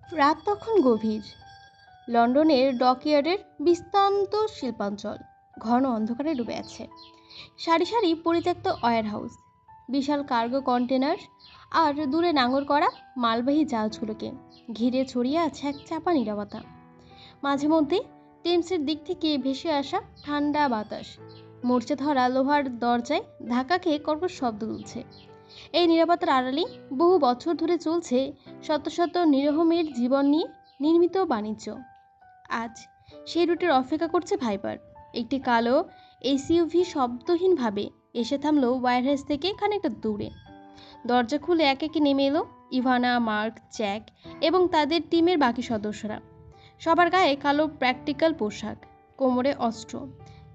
রাত তখন গভীর। লন্ডনের ডকইয়ার্ডের বিস্তান্ত শিল্পাঞ্চল ঘন অন্ধকারে ডুবে আছে। সারি সারি পরিত্যক্ত ওয়্যারহাউস, বিশাল কার্গো কন্টেনার আর দূরে নাঙর করা মালবাহী জাহাজগুলোকে ঘিরে ছড়িয়ে আছে এক চাপা নীরবতা। মাঝে মধ্যে টেমসের দিক থেকে ভেসে আসা ঠান্ডা বাতাস মরচে ধরা লোহার দরজায় ধাক্কা খেয়ে কর্কশ শব্দ তুলছে। এই নীরবতার আড়ালেই বহু বছর ধরে চলছে শত শত নিরীহ মেয়ের জীবন নিয়ে নির্মিত বাণিজ্য। আজ সেই রুটের অপেক্ষা করছে ভাইপার। একটি কালো এসইউভি শব্দহীনভাবে এসে থামলো ওয়্যারহাউস থেকে খানিকটা দূরে। দরজা খুলে এক একে নেমে এলো ইভানা, মার্ক, জ্যাক এবং তাদের টিমের বাকি সদস্যরা। সবার গায়ে কালো প্র্যাকটিক্যাল পোশাক, কোমরে অস্ত্র,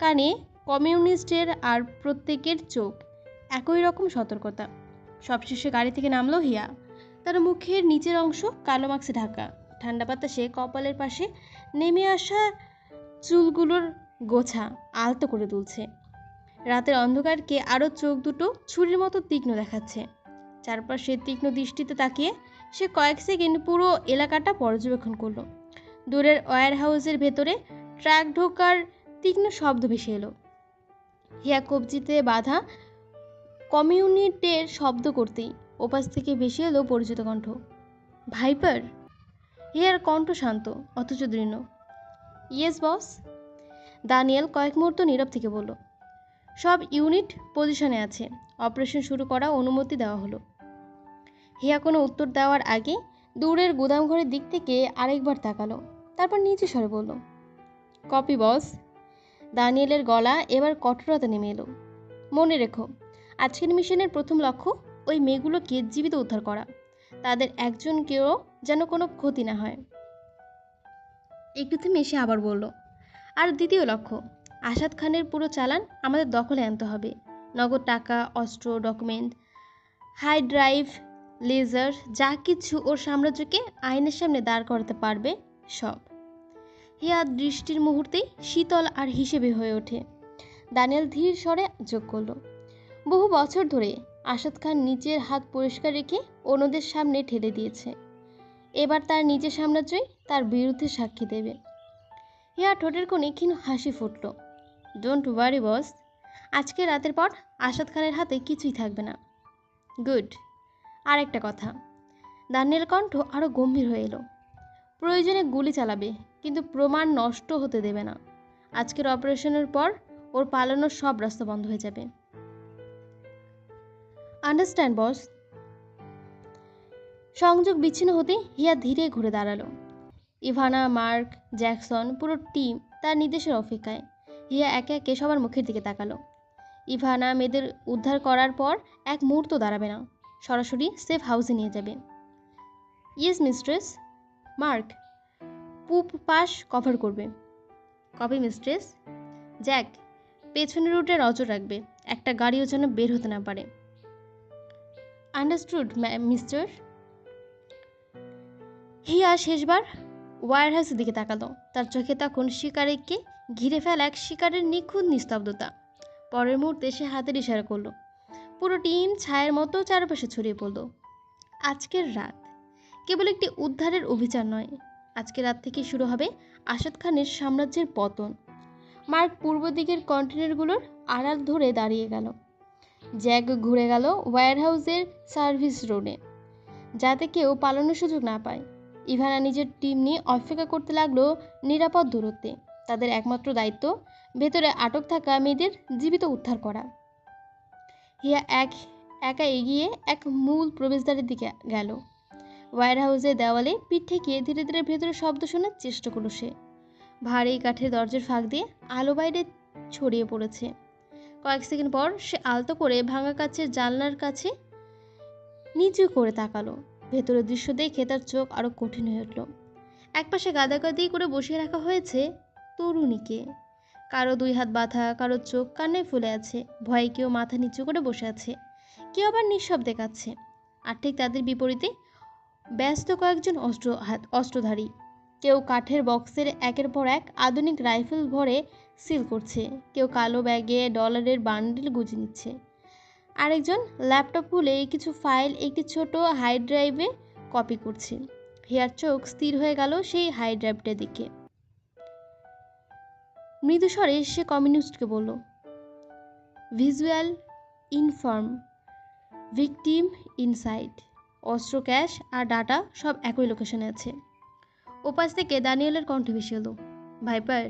কানে কমিউনিস্টের, আর প্রত্যেকের চোখ একই রকম সতর্কতা। সবশেষে গাড়ি থেকে নামলো হিয়া। তার মুখের নিচের অংশ কালো মাস্কে ঢাকা। ঠান্ডা বাতাসে কপালের পাশে নেমে আসা চুলগুলোর গোছা আলতো করে তুলছে। রাতের অন্ধকারকে আরও চোখ দুটো ছুরির মতো তীক্ষ্ণ দেখাচ্ছে। চারপাশে তীক্ষ্ণ দৃষ্টিতে তাকিয়ে সে কয়েক সেকেন্ড পুরো এলাকাটা পর্যবেক্ষণ করলো। দূরের ওয়্যারহাউসের ভেতরে ট্রাক ঢোকার তীক্ষ্ণ শব্দ ভেসে এলো। হিয়া কবজিতে বাঁধা কমিউনিটের শব্দ করতেই ওপাশ থেকে ভেসে এলো পরিচিত কণ্ঠ, ভাইপার। হিয়ার কণ্ঠ শান্ত অথচ দৃঢ়। Yes boss. দানিয়েল কয়েক মুহূর্ত নীরব থেকে বলল, সব ইউনিট পজিশনে আছে, অপারেশন শুরু করা অনুমতি দেওয়া হলো। হিয়া কোনো উত্তর দেওয়ার আগে দূরের গুদামঘরের দিক থেকে আরেকবার তাকালো, তারপর নিচে স্বরে বলল, কপি বস। দানিয়েলের গলা এবার কঠোরতা নেমে এলো। মনে রেখো, আজকের মিশনের প্রথম লক্ষ্য ওই মেয়েগুলোকে জীবিত উদ্ধার করা। তাদের একজনকেও যেন কোনো ক্ষতি না হয়। একটু থেমে সে আবার বলল, আর দ্বিতীয় লক্ষ্য, আসাদ খানের পুরো চালান আমাদের দখলে আনতে হবে। নগদ টাকা, অস্ত্র, ডকুমেন্ট, হাই ড্রাইভ, লেজার, যা কিছু ওর সাম্রাজ্যকে আইনের সামনে দাঁড় করাতে পারবে সব। হিয়া দৃষ্টির মুহূর্তেই শীতল আর হিসেবে হয়ে ওঠে। দানিয়েল ধীর স্বরে যোগ করল, বহু বছর ধরে আসাদ খান নিজের হাত পরিষ্কার রেখে অন্যদের সামনে ঠেলে দিয়েছে। এবার তার নিজের সাম্রাজ্যই তার বিরুদ্ধে সাক্ষী দেবে। হিয়া ঠোঁটের কোণে ক্ষীণ হাসি ফুটল। ডোন্ট ওয়ারি বস, আজকে রাতের পর আসাদ খানের হাতে কিছুই থাকবে না। গুড। আর একটা কথা। দানিয়েল কণ্ঠ আরও গম্ভীর হয়ে এলো, প্রয়োজনে গুলি চালাবে, কিন্তু প্রমাণ নষ্ট হতে দেবে না। আজকের অপারেশনের পর ওর পালানোর সব রাস্তা বন্ধ হয়ে যাবে। আন্ডারস্ট্যান্ড বস। সংযোগ বিচ্ছিন্ন হতে হিয়া ধীরে ঘুরে দাঁড়ালো। ইভানা, মার্ক, জ্যাকসন, পুরো টিম তার নির্দেশের অপেক্ষায়। হিয়া একে একে সবার মুখের দিকে তাকালো। ইভানা মেয়েদের উদ্ধার করার পর এক মুহূর্ত দাঁড়াবে না, সরাসরি সেফ হাউসে নিয়ে যাবে। Yes mistress. মার্ক, পূব পাশ কভার করবে। Copy mistress. জ্যাক, পেছনের রুটে নজর রাখবে, একটা গাড়িও যেন বের হতে না পারে। Understood mister. হিয়া শেষবার ওয়্যারহাউসের দিকে তাকালো। তার চোখে তখন শিকারীকে ঘিরে ফেলা এক শিকারের নিখুঁত নিস্তব্ধতা। পরের মুহূর্তে সে হাতের ইশারা করলো। পুরো টিম ছায়ের মতো চারপাশে ছড়িয়ে পড়ল। আজকের রাত কেবল একটি উদ্ধারের অভিযান নয়, আজকের রাত থেকে শুরু হবে আসাদ খানের সাম্রাজ্যের পতন। মার্ক পূর্ব দিকের কন্টেনারগুলোর আড়াল ধরে দাঁড়িয়ে গেল। জ্যাক ঘুরে গেল ওয়্যারহাউসের সার্ভিস রোডে, যাতে কেউ পালানোর সুযোগ না পায়। ইভানা নিজের টিম নিয়ে অপেক্ষা করতে লাগলো নিরাপদ দূরত্বে। তাদের একমাত্র দায়িত্ব ভেতরে আটক থাকা মেয়েদের জীবিত উদ্ধার করা। হিয়া একা এগিয়ে এক মূল প্রবেশদ্বারের দিকে গেল। ওয়্যারহাউসের দেওয়ালে পিঠ ঠেকিয়ে ধীরে ধীরে ভেতরে শব্দ শোনার চেষ্টা করলো সে। ভারী কাঠের দরজার ফাঁক দিয়ে আলো বাইরে ছড়িয়ে পড়েছে। কয়েক সেকেন্ড পর সে আলতো করে ভাঙা কাচের জানলার কাছে নিচু করে তাকালো। ভেতরের দৃশ্য দেখে তার চোখ আরো কঠিন হয়ে উঠল। একপাশে গাদাগাদি করে বসিয়ে রাখা হয়েছে তরুণীকে। কারো দুই হাত বাঁধা, কারো চোখ কান্নায় ফুলে আছে, ভয়ে কেউ মাথা নিচু করে বসে আছে, কেউ আবার নিঃশব্দে কাঁদছে। আর ঠিক তাদের বিপরীতে ব্যস্ত কয়েকজন অস্ত্রধারী। কেউ কাঠের বক্সের একের পর এক আধুনিক রাইফেল ভরে সিল করছে, কেউ কালো ব্যাগে ডলারের বান্ডিল গুজে নিচ্ছে, আরেকজন ল্যাপটপ খুলে কিছু ফাইল একটি ছোট হার্ড ড্রাইভে কপি করছে। হিয়ার চোখ স্থির হয়ে গেল সেই হাই ড্রাইভটার দিকে। মৃদুস্বরে সে কমিউনিস্টকে বলল, ভিজুয়াল ইনফর্ম, ভিকটিম ইনসাইড, অস্ত্র, ক্যাশ আর ডাটা সব একই লোকেশনে আছে। ওপাশ থেকে দানিয়েলের কণ্ঠ ভেসে এলো, ভাইপার,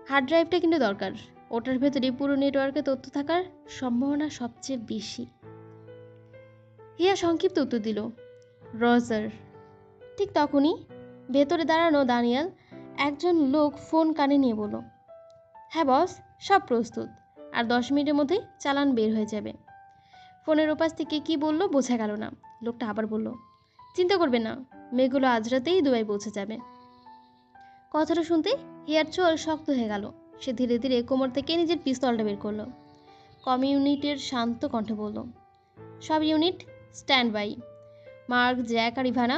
হার্ড ড্রাইভটা কিন্তু দরকার। ওটার ভেতরে পুরো নেটওয়ার্কে তথ্য থাকার সম্ভাবনা সবচেয়ে বেশি। হিয়া সংক্ষিপ্ত উত্তর দিল, রজার। ঠিক তখনই ভেতরে দাঁড়ানো দানিয়েল একজন লোক ফোন কানে নিয়ে বলল, হ্যাঁ বস, সব প্রস্তুত, আর 10 মিনিটের মধ্যেই চালান বের হয়ে যাবে। ফোনের ওপাশ থেকে কি বলল বোঝা গেল না। লোকটা আবার বলল, চিন্তা করবে না, মেয়েগুলো আজ রাতেই দুবাই পৌঁছে যাবে। কথাটা শুনতে হিয়ার চোল শক্ত হয়ে গেল। সে ধীরে ধীরে কোমর থেকে নিজের পিস্তলটা বের করলো। কম ইউনিটের শান্ত কণ্ঠে বলল, সব unit stand by. Mark, Jack আর ইভানা।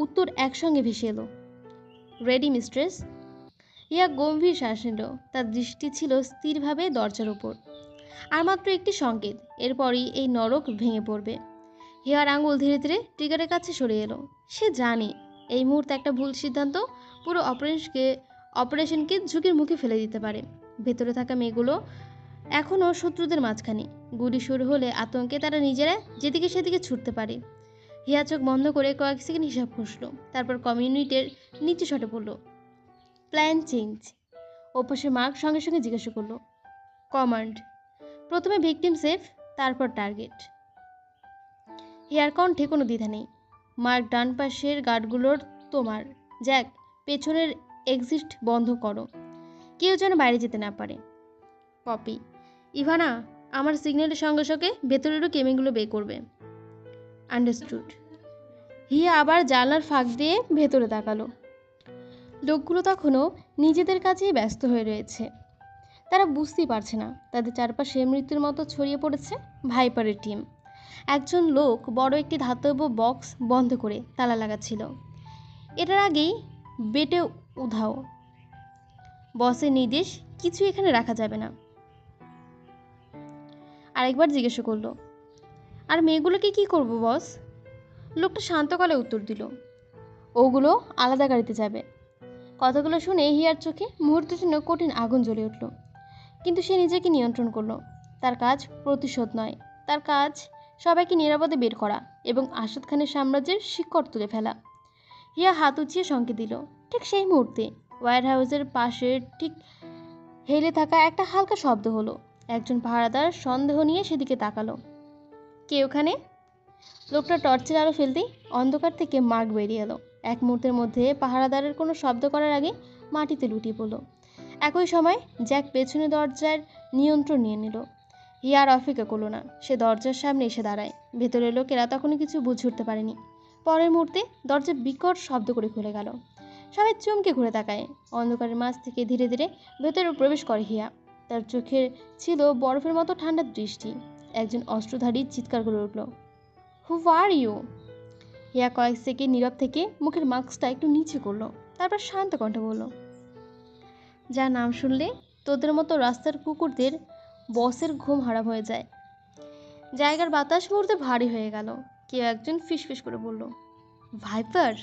উত্তর একসঙ্গে ভেসে এলো, রেডি মিস্ট্রেস। হিয়া গম্ভীর শ্বাস নিল। তার দৃষ্টি ছিল স্থিরভাবে দরজার উপর। আর মাত্র একটি সংকেত, এরপরই এই নরক ভেঙে পড়বে। হিয়ার আঙুল ধীরে ধীরে ট্রিগারের কাছে সরে এলো। সে জানে এই মুহূর্তে একটা ভুল সিদ্ধান্ত পুরো অপারেশনকে ঝুঁকির মুখে ফেলে দিতে পারে। ভেতরে থাকা মেয়েগুলো এখনও শত্রুদের মাঝখানে। গুলি শুরু হলে আতঙ্কে তারা নিজেরা যেদিকে সেদিকে ছুটতে পারে। হিয়া চোখ বন্ধ করে কয়েক সেকেন্ড হিসাব কষল, তারপর কমিউনিটির নিচে শটে পড়ল, প্ল্যান চেঞ্জ। ওপাশে মার্ক সঙ্গে সঙ্গে জিজ্ঞাসা করলো, কমান্ড। প্রথমে ভিকটিম সেফ, তারপর টার্গেট। হিয়ার কণ্ঠে কোনো দ্বিধা নেই। মার্ক, ডান পাশের গার্ডগুলোর তোমার। জ্যাক, পেছনের এক্সিট বন্ধ করো, কেউ যেন বাইরে যেতে না পারে। কপি। ইভানা, আমার সিগন্যালের সঙ্গে সঙ্গে ভেতরেরও কেমিগুলো বের করবে। আন্ডারস্টুড। হিয়া আবার জানলার ফাঁক দিয়ে ভেতরে তাকালো। লোকগুলো তখনও নিজেদের কাছেই ব্যস্ত হয়ে রয়েছে। তারা বুঝতেই পারছে না তাদের চারপাশে মৃত্যুর মতো ছড়িয়ে পড়েছে ভাইপারের টিম। একজন লোক বড় একটি ধাতব বক্স বন্ধ করে তালা লাগাচ্ছিল। এটার আগেই বেটে উধাও। বসের নির্দেশ, কিছু এখানে রাখা যাবে না। আরেকবার জিজ্ঞাসা করলো, আর মেয়েগুলোকে কি করব বস? লোকটা শান্ত গলায় উত্তর দিল, ওগুলো আলাদা গাড়িতে যাবে। কথাগুলো শুনে হিয়ার চোখে মুহূর্তের জন্য কঠিন আগুন জ্বলে উঠল। কিন্তু সে নিজেকে নিয়ন্ত্রণ করলো। তার কাজ প্রতিশোধ নয়, তার কাজ সবাইকে নিরাপদে বের করা এবং আসাদ খানের সাম্রাজ্যের শিকড় তুলে ফেলা। হিয়া হাত উঁচিয়ে সংকেত দিল। ঠিক সেই মুহূর্তে ওয়্যার হাউসের পাশে ঠিক হেলে থাকা একটা হালকা শব্দ হলো। একজন পাহারাদার সন্দেহ নিয়ে সেদিকে তাকালো। কে ওখানে? লোকটা টর্চের আলো ফেলতেই অন্ধকার থেকে মার্ক বেরিয়ে এলো। এক মুহূর্তের মধ্যে পাহারাদারের কোনো শব্দ করার আগে মাটিতে লুটিয়ে পড়ল। একই সময় জ্যাক পেছনে দরজার নিয়ন্ত্রণ নিয়ে নিল। হিয়া আর অপেক্ষা করলো না, সে দরজার সামনে এসে দাঁড়ায়। ভেতরের লোকেরা তখনও কিছু বুঝে উঠতে পারেনি। পরের মুহূর্তে দরজা বিকট শব্দ করে খুলে গেল। সবাই চমকে ঘুরে তাকায়। অন্ধকারের মাঝ থেকে ধীরে ধীরে ভেতরে প্রবেশ করে হিয়া। তার চোখে ছিল বরফের মতো ঠান্ডা দৃষ্টি। একজন অস্ত্রধারী চিৎকার করে উঠল, হু আর ইউ? হিয়া কয়েক সেকেন্ড নীরব থেকে মুখের মাস্কটা একটু নিচে করলো, তারপর শান্ত কণ্ঠে বলল, যা নাম শুনলে তোদের মতো রাস্তার কুকুরদের বসের ঘুম হারাম হয়ে যায়। জায়গার বাতাস মুহূর্তে ভারী হয়ে গেল। কেউ একজন ফিসফিস করে বলল, ভাইপার।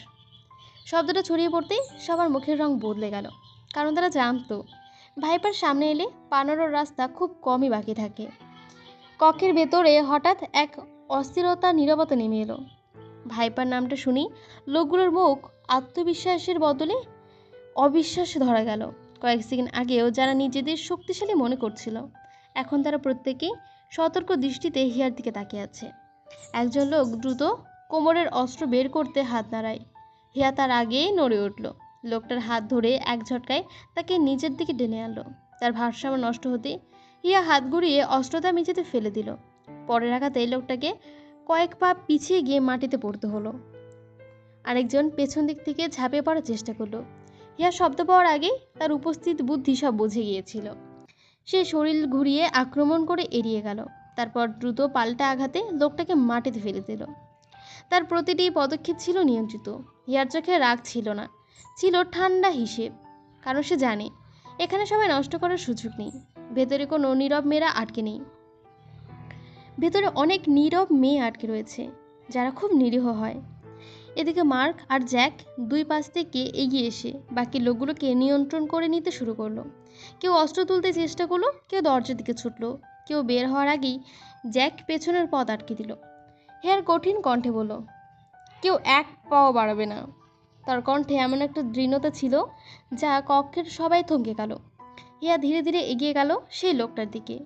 শব্দটা ছড়িয়ে পড়তেই সবার মুখের রং বদলে গেল, কারণ তারা জানতো ভাইপার সামনে এলে পালানোর রাস্তা খুব কমই বাকি থাকে। কক্ষের ভেতরে হঠাৎ এক অস্থিরতা, নীরবতা নেমে এলো। ভাইপার নামটা শুনি লোকগুলোর মুখ আত্মবিশ্বাসের বদলে অবিশ্বাসে ধরা গেল। কয়েক সেকেন্ড আগেও যারা নিজেদের শক্তিশালী মনে করছিল, এখন তারা প্রত্যেকেই সতর্ক দৃষ্টিতে হিয়ার দিকে তাকিয়ে আছে। একজন লোক দ্রুত কোমরের অস্ত্র বের করতে হাত নাড়ায়। হিয়া তার আগেই নড়ে উঠল। লোকটার হাত ধরে এক ঝটকায় তাকে নিজের দিকে টেনে আনলো। তার ভারসাম্য নষ্ট হতে হিয়া হাত ঘুরিয়ে অস্ত্রটা মেঝেতে ফেলে দিল। পরের আঘাতে লোকটাকে কয়েক পা পিছিয়ে গিয়ে মাটিতে পড়তে হলো। আরেকজন পেছন দিক থেকে ঝাঁপিয়ে পড়ার চেষ্টা করলো। হিয়া শব্দ পাওয়ার আগেই তার উপস্থিত বুদ্ধি সব বুঝে গিয়েছিল। সে শরীর ঘুরিয়ে আক্রমণ করে এড়িয়ে গেল। তারপর দ্রুত পাল্টা আঘাতে লোকটাকে মাটিতে ফেলে দিল। তার প্রতিটি পদক্ষেপ ছিল নিয়ন্ত্রিত। হিয়ার চোখে রাগ ছিল না, ছিল ঠান্ডা হিসেব। কারণ সে জানে এখানে সবাই নষ্ট করার সুযোগ নেই। ভেতরে কোনো নীরব মেয়েরা আটকে নেই। ভেতরে অনেক নীরব মেয়ে আটকে রয়েছে, যারা খুব নিরীহ হয়। এদিকে মার্ক আর জ্যাক দুই পাশ থেকে এগিয়ে এসে বাকি লোকগুলোকে নিয়ন্ত্রণ করে নিতে শুরু করলো। কেউ অস্ত্র তুলতে চেষ্টা করলো, কেউ দরজার দিকে ছুটলো, কেউ বের হওয়ার আগেই জ্যাক পেছনের পথ আটকে দিল। হেয়ার কঠিন কণ্ঠে বলল, কেউ এক পাও বাড়াবে না। তার কণ্ঠে এমন একটা দৃঢ়তা ছিল যা কক্ষের সবাই থমকে গেল। হিয়া ধীরে ধীরে এগিয়ে গেল সেই লোকটার দিকে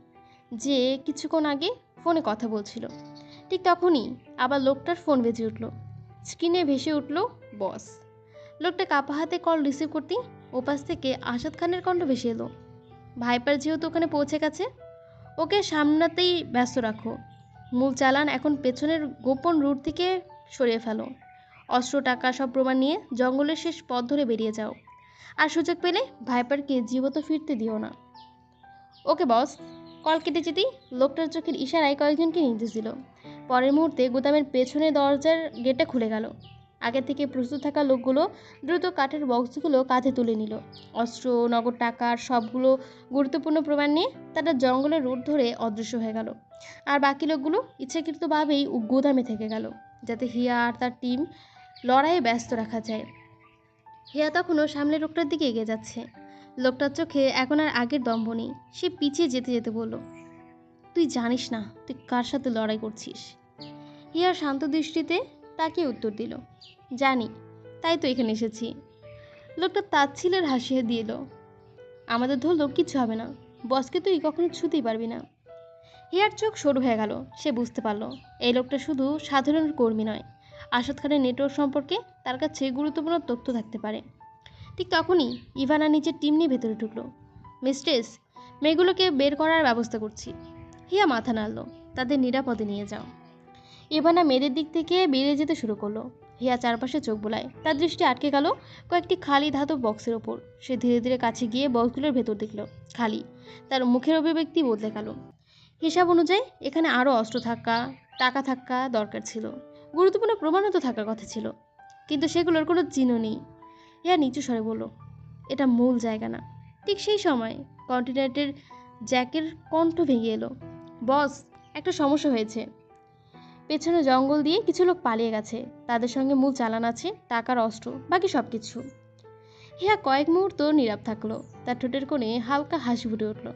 যে কিছুক্ষণ আগে ফোনে কথা বলছিল। ঠিক তখনই আবার লোকটার ফোন বেজে উঠল। স্ক্রিনে ভেসে উঠল বস। লোকটা কাপা হাতে কল রিসিভ করতেই ওপাশ থেকে আসাদ খানের কণ্ঠ ভেসে এলো, ভাইপার যেহেতু ওখানে পৌঁছে গেছে, ওকে সামনাতেই ব্যস্ত রাখো। মূল চালান এখন পেছনের গোপন রুট থেকে সরিয়ে ফেলো। অস্ত্র টাকা সব প্রমাণ নিয়ে জঙ্গলের শেষ পথ ধরে বেরিয়ে যাও। আর সুযোগ পেলে ভাইপারকে জীবত ফিরতে দিও না। ওকে বস। কল কেটে যেতেই লোকটার চোখের ইশারায় কয়েকজনকে নির্দেশ দিল। পরের মুহূর্তে গুদামের পেছনে দরজার গেটটা খুলে গেল। আগে থেকে প্রস্তুত থাকা লোকগুলো দ্রুত কাঠের বক্সগুলো কাঁধে তুলে নিল। অস্ত্র, নগদ টাকার সবগুলো গুরুত্বপূর্ণ প্রমাণ নিয়ে তারা জঙ্গলের রুট ধরে অদৃশ্য হয়ে গেল। আর বাকি লোকগুলো ইচ্ছাকৃতভাবেই গুদামে থেকে গেল, যাতে হিয়া আর তার টিম লড়াইয়ে ব্যস্ত রাখা যায়। হিয়া তখনও সামনের লোকটার দিকে এগিয়ে যাচ্ছে। লোকটার চোখে এখন আর আগের দম্ভ নেই। সে পিছিয়ে যেতে যেতে বলল, তুই জানিস না তুই কার সাথে লড়াই করছিস? হিয়ার শান্ত দৃষ্টিতে তাকে উত্তর দিল, জানি, তাই তো এখানে এসেছি। লোকটা তাচ্ছিলের হাসিয়ে দিল, আমাদের ধরলেও কিছু হবে না, বসকে তুই কখনো ছুতেই পারবি না। হিয়ার চোখ সরু হয়ে গেল। সে বুঝতে পারল এই লোকটা শুধু সাধারণ কর্মী নয়, আসাদ খানের নেটওয়ার্ক সম্পর্কে তার কাছে গুরুত্বপূর্ণ তথ্য থাকতে পারে। ঠিক তখনই ইভানা নিজের টিম নিয়ে ভেতরে ঢুকলো। মিস্ট্রেস, মেয়েগুলোকে বের করার ব্যবস্থা করছি। হিয়া মাথা নাড়ল, তাদের নিরাপদে নিয়ে যাও। ইভানা মেয়েদের দিক থেকে বেরিয়ে যেতে শুরু করলো। হিয়া চারপাশে চোখ বোলায়। তার দৃষ্টি আটকে গেল কয়েকটি খালি ধাতব বক্সের ওপর। সে ধীরে ধীরে কাছে গিয়ে বক্সগুলোর ভেতর দেখল খালি। তার মুখের অভিব্যক্তি বদলে গেল। হিসাব অনুযায়ী এখানে আরও অস্ত্র থাকা, টাকা থাকা দরকার ছিল। গুরুত্বপূর্ণ প্রমাণও তো থাকার কথা ছিল, কিন্তু সেগুলোর কোনো চিহ্ন নেই। হিয়া নিচু স্বরে বলল, এটা মূল জায়গা না। ঠিক সেই সময় কন্টিনেন্টের জ্যাকের কণ্ঠ ভেঙে এলো, বস, একটা সমস্যা হয়েছে। পেছনে জঙ্গল দিয়ে কিছু লোক পালিয়ে গেছে। তাদের সঙ্গে মূল চালান আছে, টাকার অস্ত্র, বাকি সব কিছু। হিয়া কয়েক মুহূর্ত নীরব থাকলো। তার ঠোঁটের কোণে হালকা হাসি ফুটে উঠল।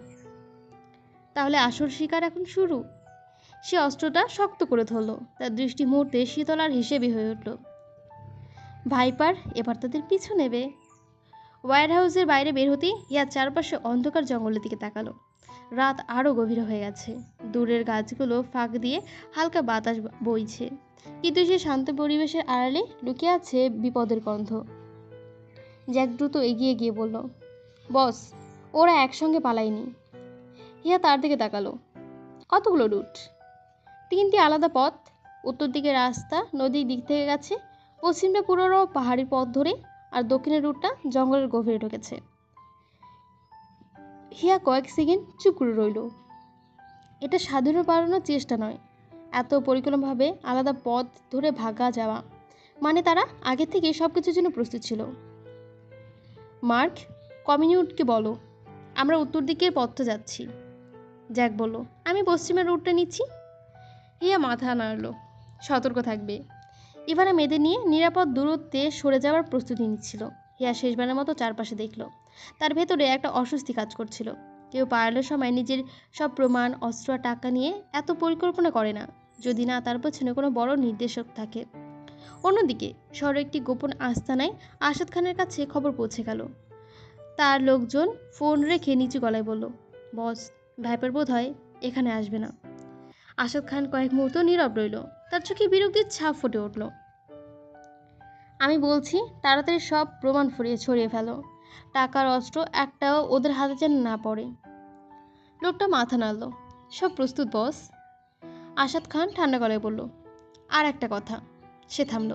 তাহলে আসল শিকার এখন শুরু। সে অস্ত্রটা শক্ত করে ধরল। তার দৃষ্টি মুহূর্তে শীতল আর হিসেবে হয়ে উঠল। ভাইপার এবার তাদের পিছু নেবে। ওয়ার হাউসের বাইরে বের হতেই হিয়ার চারপাশে অন্ধকার জঙ্গলের দিকে তাকালো। রাত আরও গভীর হয়ে গেছে। দূরের গাছগুলো ফাঁক দিয়ে হালকা বাতাস বইছে, কিন্তু সে শান্ত পরিবেশের আড়ালে লুকিয়ে আছে বিপদের গন্ধ। জ্যাক দ্রুত এগিয়ে গিয়ে বলল, বস, ওরা একসঙ্গে পালায়নি। হিয়া তার দিকে তাকালো। কতগুলো রুট? 3টি আলাদা পথ। উত্তর দিকের রাস্তা নদীর দিক থেকে গেছে, পশ্চিমটা পুরো পাহাড়ি পথ ধরে, আর দক্ষিণের রুটটা জঙ্গলের গভীরে ঢুকেছে। হিয়া কয়েক সেকেন্ড চুপ করে রইল। এটা সাধারণ পালানোর চেষ্টা নয়, এত পরিকল্পনাভাবে আলাদা পথ ধরে ভাগা যাওয়া মানে তারা আগে থেকে সব কিছুর জন্য প্রস্তুত ছিল। মার্ক, কমিউনিটিকে বলো আমরা উত্তর দিকের পথটা যাচ্ছি। জ্যাক বলল, আমি পশ্চিমের রুটটা নিচ্ছি। হিয়া মাথা নাড়ল, সতর্ক থাকবে। ইভানা মেয়েদের নিয়ে নিরাপদ দূরত্বে সরে যাওয়ার প্রস্তুতি নিচ্ছিল। হিয়া শেষবারের মতো চারপাশে দেখল। তার ভেতরে একটা অস্বস্তি কাজ করছিল। কেউ পালানোর সময় নিজের সব প্রমাণ, অস্ত্র আর টাকা নিয়ে এত পরিকল্পনা করে না, যদি না তার পেছনে কোনো বড় নির্দেশক থাকে। অন্যদিকে শহরে একটি গোপন আস্তানায় আসাদ খানের কাছে খবর পৌঁছে গেল। তার লোকজন ফোন রেখে নিচু গলায় বলল, বস, ভাইপার বোধ হয় এখানে আসবে না। আসাদ খান কয়েক মুহূর্ত নীরব রইল। তার চোখে বিরক্তির ছাপ ফুটে উঠল। আমি বলছি তাড়াতাড়ি সব প্রমাণ ছড়িয়ে ফেলো। টাকার অস্ত্র একটাও ওদের হাতে যেন না পড়ে। লোকটা মাথা নাড়ল, সব প্রস্তুত বস। আসাদ খান ঠান্ডা গলায় বলল, আর একটা কথা। সে থামল।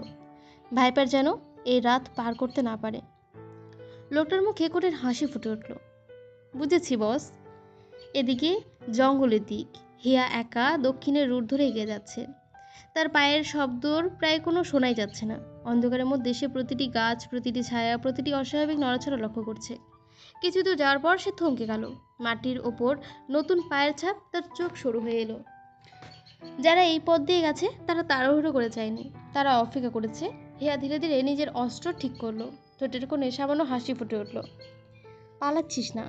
ভাইপার যেন এই রাত পার করতে না পারে। লোকটার মুখে কঠিন হাসি ফুটে উঠল। বুঝেছি বস। এদিকে জঙ্গলের দিক। হিয়া একা দক্ষিণের রুট ধরে এগিয়ে যাচ্ছে। তার পায়ের শব্দর প্রায় কোনো শোনাই যাচ্ছে না। অন্ধকারের মধ্যে সে প্রতিটি গাছ, প্রতিটি ছায়া, প্রতিটি অস্বাভাবিক নড়াচড়া লক্ষ্য করছে। কিছু দূর যাওয়ার পর সে থমকে গেল। মাটির ওপর নতুন পায়ের ছাপ। তার চোখ সরু হয়ে এলো। যারা এই পথ দিয়ে গেছে তারা তাড়াহুড়ো করে যায়নি, তারা অপেক্ষা করেছে হিয়া ধীরে ধীরে নিজের অস্ত্র ঠিক করলো। ঠোঁটের কোণে সামান্য হাসি ফুটে উঠল। পালাচ্ছিস না,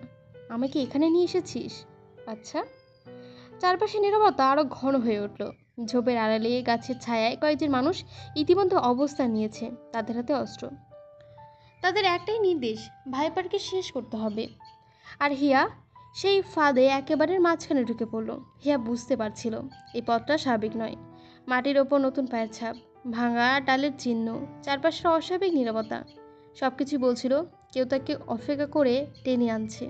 আমাকে এখানে নিয়ে এসেছিস? আচ্ছা। চারপাশে নীরবতা আরো ঘন হয়ে উঠল। ঝোপের আড়ালে গাছের ছায়ায় কয়েকজন মানুষ ইতিমধ্যে অবস্থান নিয়েছে, তাদের হাতে অস্ত্র। তাদের একটাই নির্দেশ, ভাইপারকে শেষ করতে হবে। আর হিয়া সেই ফাঁদে একেবারে মাঝখানে ঢুকে পড়ল। হিয়া বুঝতে পারছিল এই পথটা স্বাভাবিক নয়। মাটির ওপর নতুন পায়ের ছাপ, ভাঙা ডালের চিহ্ন, চারপাশের অস্বাভাবিক নীরবতা, সবকিছু বলছিল কেউ তাকে অপেক্ষা করে টেনে আনছে।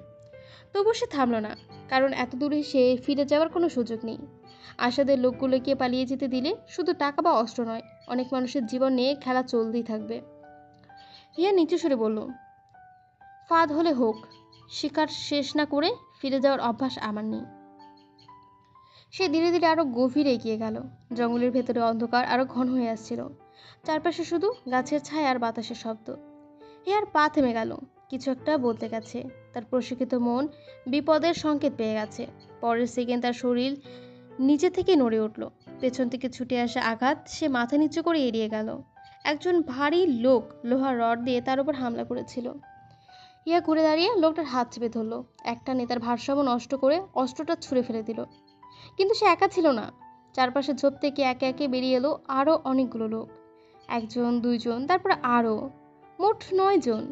তবু সে থামল না, কারণ এত দূরে সে ফিরে যাওয়ার কোনো সুযোগ নেই। আশাদের লোকগুলোকে পালিয়ে যেতে দিলে শুধু টাকা বা অস্ত্র নয়, অনেক মানুষের জীবন নিয়ে খেলা চলতেই থাকবে। হিয়া নিচু সুরে বলল, ফাঁদ হলে হোক, শিকার শেষ না করে ফিরে যাওয়ার অভ্যাস আমার নেই। সে ধীরে ধীরে আরো গভীরে এগিয়ে গেল। জঙ্গলের ভেতরে অন্ধকার আরো ঘন হয়ে আসছিল। চারপাশে শুধু গাছের ছায়া আর বাতাসের শব্দ। হিয়ার পা থেমে গেল। কিছু একটা বলতে গেছে। তার প্রশিক্ষিত মন বিপদের সংকেত পেয়ে গেছে। পরের সেকেন্ড তার শরীর নিচে থেকে নড়ে উঠল। পেছন থেকে ছুটে আসা আঘাত সে মাথা নিচু করে এড়িয়ে গেল। একজন ভারী লোক লোহার রড দিয়ে তার উপর হামলা করেছিল। হিয়া ঘুরে দাঁড়িয়ে লোকটার হাত চেপে ধরল। একটা নেতার ভারসাম্য নষ্ট করে অস্ত্রটা ছুঁড়ে ফেলে দিল। কিন্তু সে একা ছিল না। চারপাশে ঝোপ থেকে একে একে বেরিয়ে এলো আরও অনেকগুলো লোক। একজন, দুইজন, তারপর আরও, মোট 9 জন।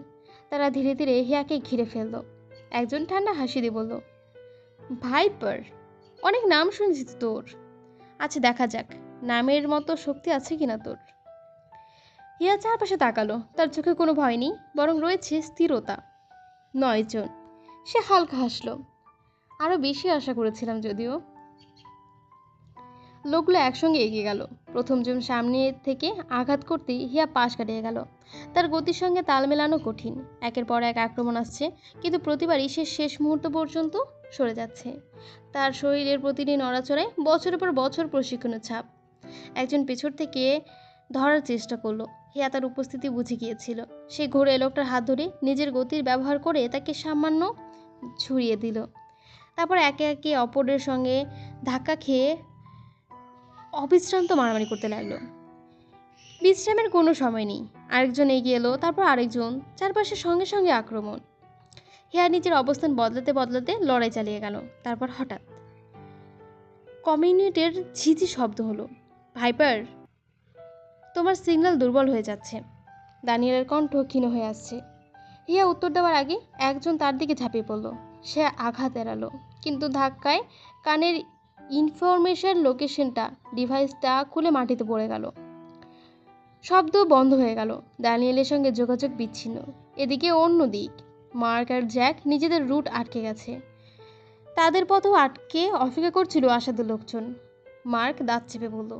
তারা ধীরে ধীরে হিয়াকে ঘিরে ফেলল। একজন ঠান্ডা হাসি দিয়ে বলল, ভাইপার, অনেক নাম শুনছি তো তোর। আচ্ছা দেখা যাক নামের মতো শক্তি আছে কিনা তোর। হিয়া চারপাশে তাকালো। তার চোখে কোনো ভয় নেই, বরং রয়েছে স্থিরতা। 9 জন। সে হালকা হাসলো। আরো বেশি আশা করেছিলাম যদিও। লোকগুলো একসঙ্গে এগিয়ে গেল। প্রথম জন সামনে থেকে আঘাত করতেই হিয়া পাশ কাটিয়ে গেল। তার গতির সঙ্গে তাল মেলানো কঠিন। একের পর এক আক্রমণ আসছে, কিন্তু প্রতিবারই সে শেষ মুহূর্ত পর্যন্ত সরে যাচ্ছে। তার শরীরের প্রতিটি নড়াচড়ায় বছরের পর বছর প্রশিক্ষণের ছাপ। একজন পেছন থেকে ধরার চেষ্টা করলো। হিয়া তার উপস্থিতি বুঝে গিয়েছিল। সে ঘুরে লোকটার হাত ধরে নিজের গতির ব্যবহার করে তাকে সামান্য ছুড়িয়ে দিল। তারপর একে একে অপরের সঙ্গে ধাক্কা খেয়ে অবিশ্রান্ত মারামারি করতে লাগলো। বিশ্রামের কোনো সময় নেই। আরেকজন এগিয়ে এলো, তারপর আরেকজন, চারপাশের সঙ্গে সঙ্গে আক্রমণ। হিয়া নিজের অবস্থান বদলাতে বদলাতে লড়াই চালিয়ে গেল। তারপর হঠাৎ কমিউনিটির ঝিঝি শব্দ হলো। ভাইপার, তোমার সিগন্যাল দুর্বল হয়ে যাচ্ছে। দানিয়েলের কণ্ঠ ক্ষীণ হয়ে আসছে। হিয়া উত্তর দেওয়ার আগে একজন তার দিকে ঝাঁপিয়ে পড়ল। সে আঘাত এড়ালো, কিন্তু ধাক্কায় কানের ইনফরমেশন লোকেশনটা ডিভাইসটা খুলে মাটিতে পড়ে গেল। শব্দ বন্ধ হয়ে গেল। দানিয়েলের সঙ্গে যোগাযোগ বিচ্ছিন্ন। এদিকে অন্য দিক, মার্ক আর জ্যাক নিজেদের রুট আটকে গেছে। তাদের পথও আটকে অপেক্ষা করছিল আশাদের লোকজন। মার্ক দাঁত চেপে বলল,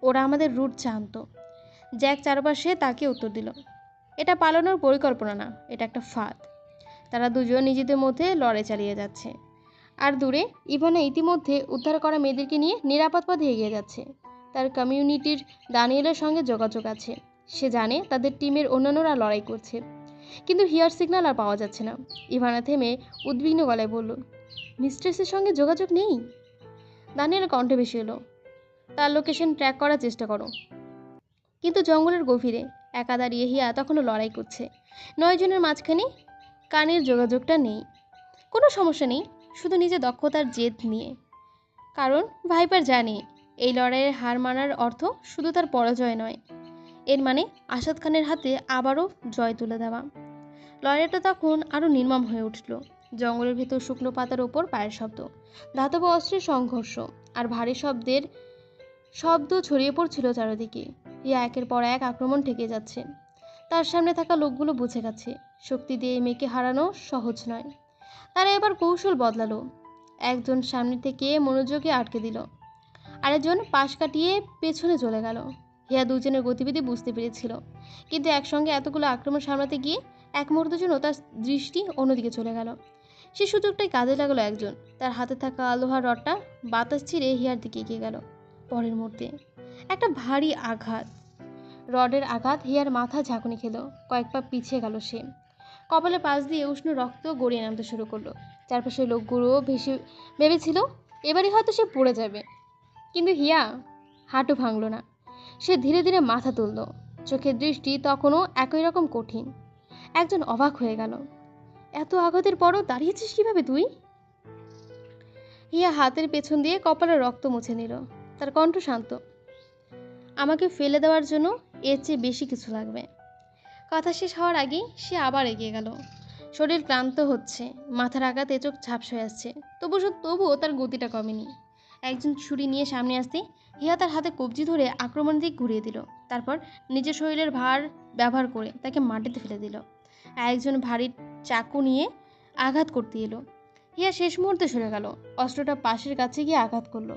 ওরা আমাদের রুট জানতো। জ্যাক চারপাশে তাকে উত্তর দিল, এটা পালানোর পরিকল্পনা না, এটা একটা ফাঁদ। তারা দুজন নিজেদের মধ্যে লড়াই চালিয়ে যাচ্ছে। আর দূরে ইভানা ইতিমধ্যে উদ্ধার করা মেয়েদেরকে নিয়ে নিরাপদ পথে এগিয়ে যাচ্ছে। তার কমিউনিটির দানিয়েলের সঙ্গে যোগাযোগ আছে। সে জানে তাদের টিমের অন্যান্যরা লড়াই করছে, কিন্তু হিয়ার সিগন্যাল আর পাওয়া যাচ্ছে না। ইভানা থেমে উদ্বিগ্ন গলায় বলল, মিস্ট্রেসের সঙ্গে যোগাযোগ নেই? দানিয়েলের কণ্ঠে ভেসে এলো, তার লোকেশন ট্র্যাক করার চেষ্টা করো। কিন্তু জঙ্গলের গভীরে একা দাঁড়িয়ে হিয়া তখনও লড়াই করছে। 9 জনের মাঝখানে কানের যোগাযোগটা নেই। কোনো সমস্যা নেই, শুধু নিজের দক্ষতার জেদ নিয়ে। কারণ ভাইপার জানে এই লড়াইয়ের হার মানার অর্থ শুধু তার পরাজয় নয়, এর মানে আসাদ খানের হাতে আবারও জয় তুলে দেওয়া। লড়াইটা তখন আরও নির্মম হয়ে উঠল। জঙ্গলের ভেতর শুকনো পাতার ওপর পায়ের শব্দ, ধাতব অস্ত্রের সংঘর্ষ আর ভারী শব্দ ছড়িয়ে পড়ছিল চারিদিকে। হিয়া একের পর এক আক্রমণ ঠেকে যাচ্ছে। তার সামনে থাকা লোকগুলো বুঝে গেছে শক্তি দিয়ে এই মেয়েকে হারানো সহজ নয়। তারা এবার কৌশল বদলালো। একজন সামনে থেকে মনোযোগে আটকে দিল, আরেকজন পাশ কাটিয়ে পেছনে চলে গেল। হিয়া দুজনের গতিবিধি বুঝতে পেরেছিল, কিন্তু একসঙ্গে এতগুলো আক্রমণ সামলাতে গিয়ে এক মুহূর্তের জন্য তার দৃষ্টি অন্যদিকে চলে গেল। সে সুযোগটাই কাজে লাগলো। একজন তার হাতে থাকা লোহার রডটা বাতাস ছিঁড়ে হিয়ার দিকে এগিয়ে গেল। পরের মুহূর্তে একটা ভারী আঘাত, রডের আঘাত হিয়ার মাথা ঝাঁকুনি খেল। কয়েক পা পিছিয়ে গেল সে। কপালের পাশ দিয়ে উষ্ণ রক্ত গড়িয়ে নামতে শুরু করলো। চারপাশের লোকগুলো ভেবেছিল এবারই হয়তো সে পড়ে যাবে, কিন্তু হিয়া হাঁটু ভাঙল না। সে ধীরে ধীরে মাথা তুলল। চোখের দৃষ্টি তখনও একই রকম কঠিন। একজন অবাক হয়ে গেল। এত আঘাতের পরও দাঁড়িয়েছিস কিভাবে তুই? হিয়া হাতের পেছন দিয়ে কপালে রক্ত মুছে নিল। তার কণ্ঠ শান্ত। আমাকে ফেলে দেওয়ার জন্য এর চেয়ে বেশি কিছু লাগবে। কথা শেষ হওয়ার আগেই সে আবার এগিয়ে গেল। শরীর ক্লান্ত হচ্ছে, মাথার আঘাতে চোখ ঝাপসা হয়ে আসছে, তবুও তার গতিটা কমেনি। একজন ছুরি নিয়ে সামনে আসতে হিয়া তার হাতে কবজি ধরে আক্রমণ দিক ঘুরিয়ে দিল। তারপর নিজের শরীরের ভার ব্যবহার করে তাকে মাটিতে ফেলে দিল। একজন ভারী চাকু নিয়ে আঘাত করতে এলো। হিয়া শেষ মুহূর্তে সরে গেল, অস্ত্রটা পাশের কাছে গিয়ে আঘাত করলো।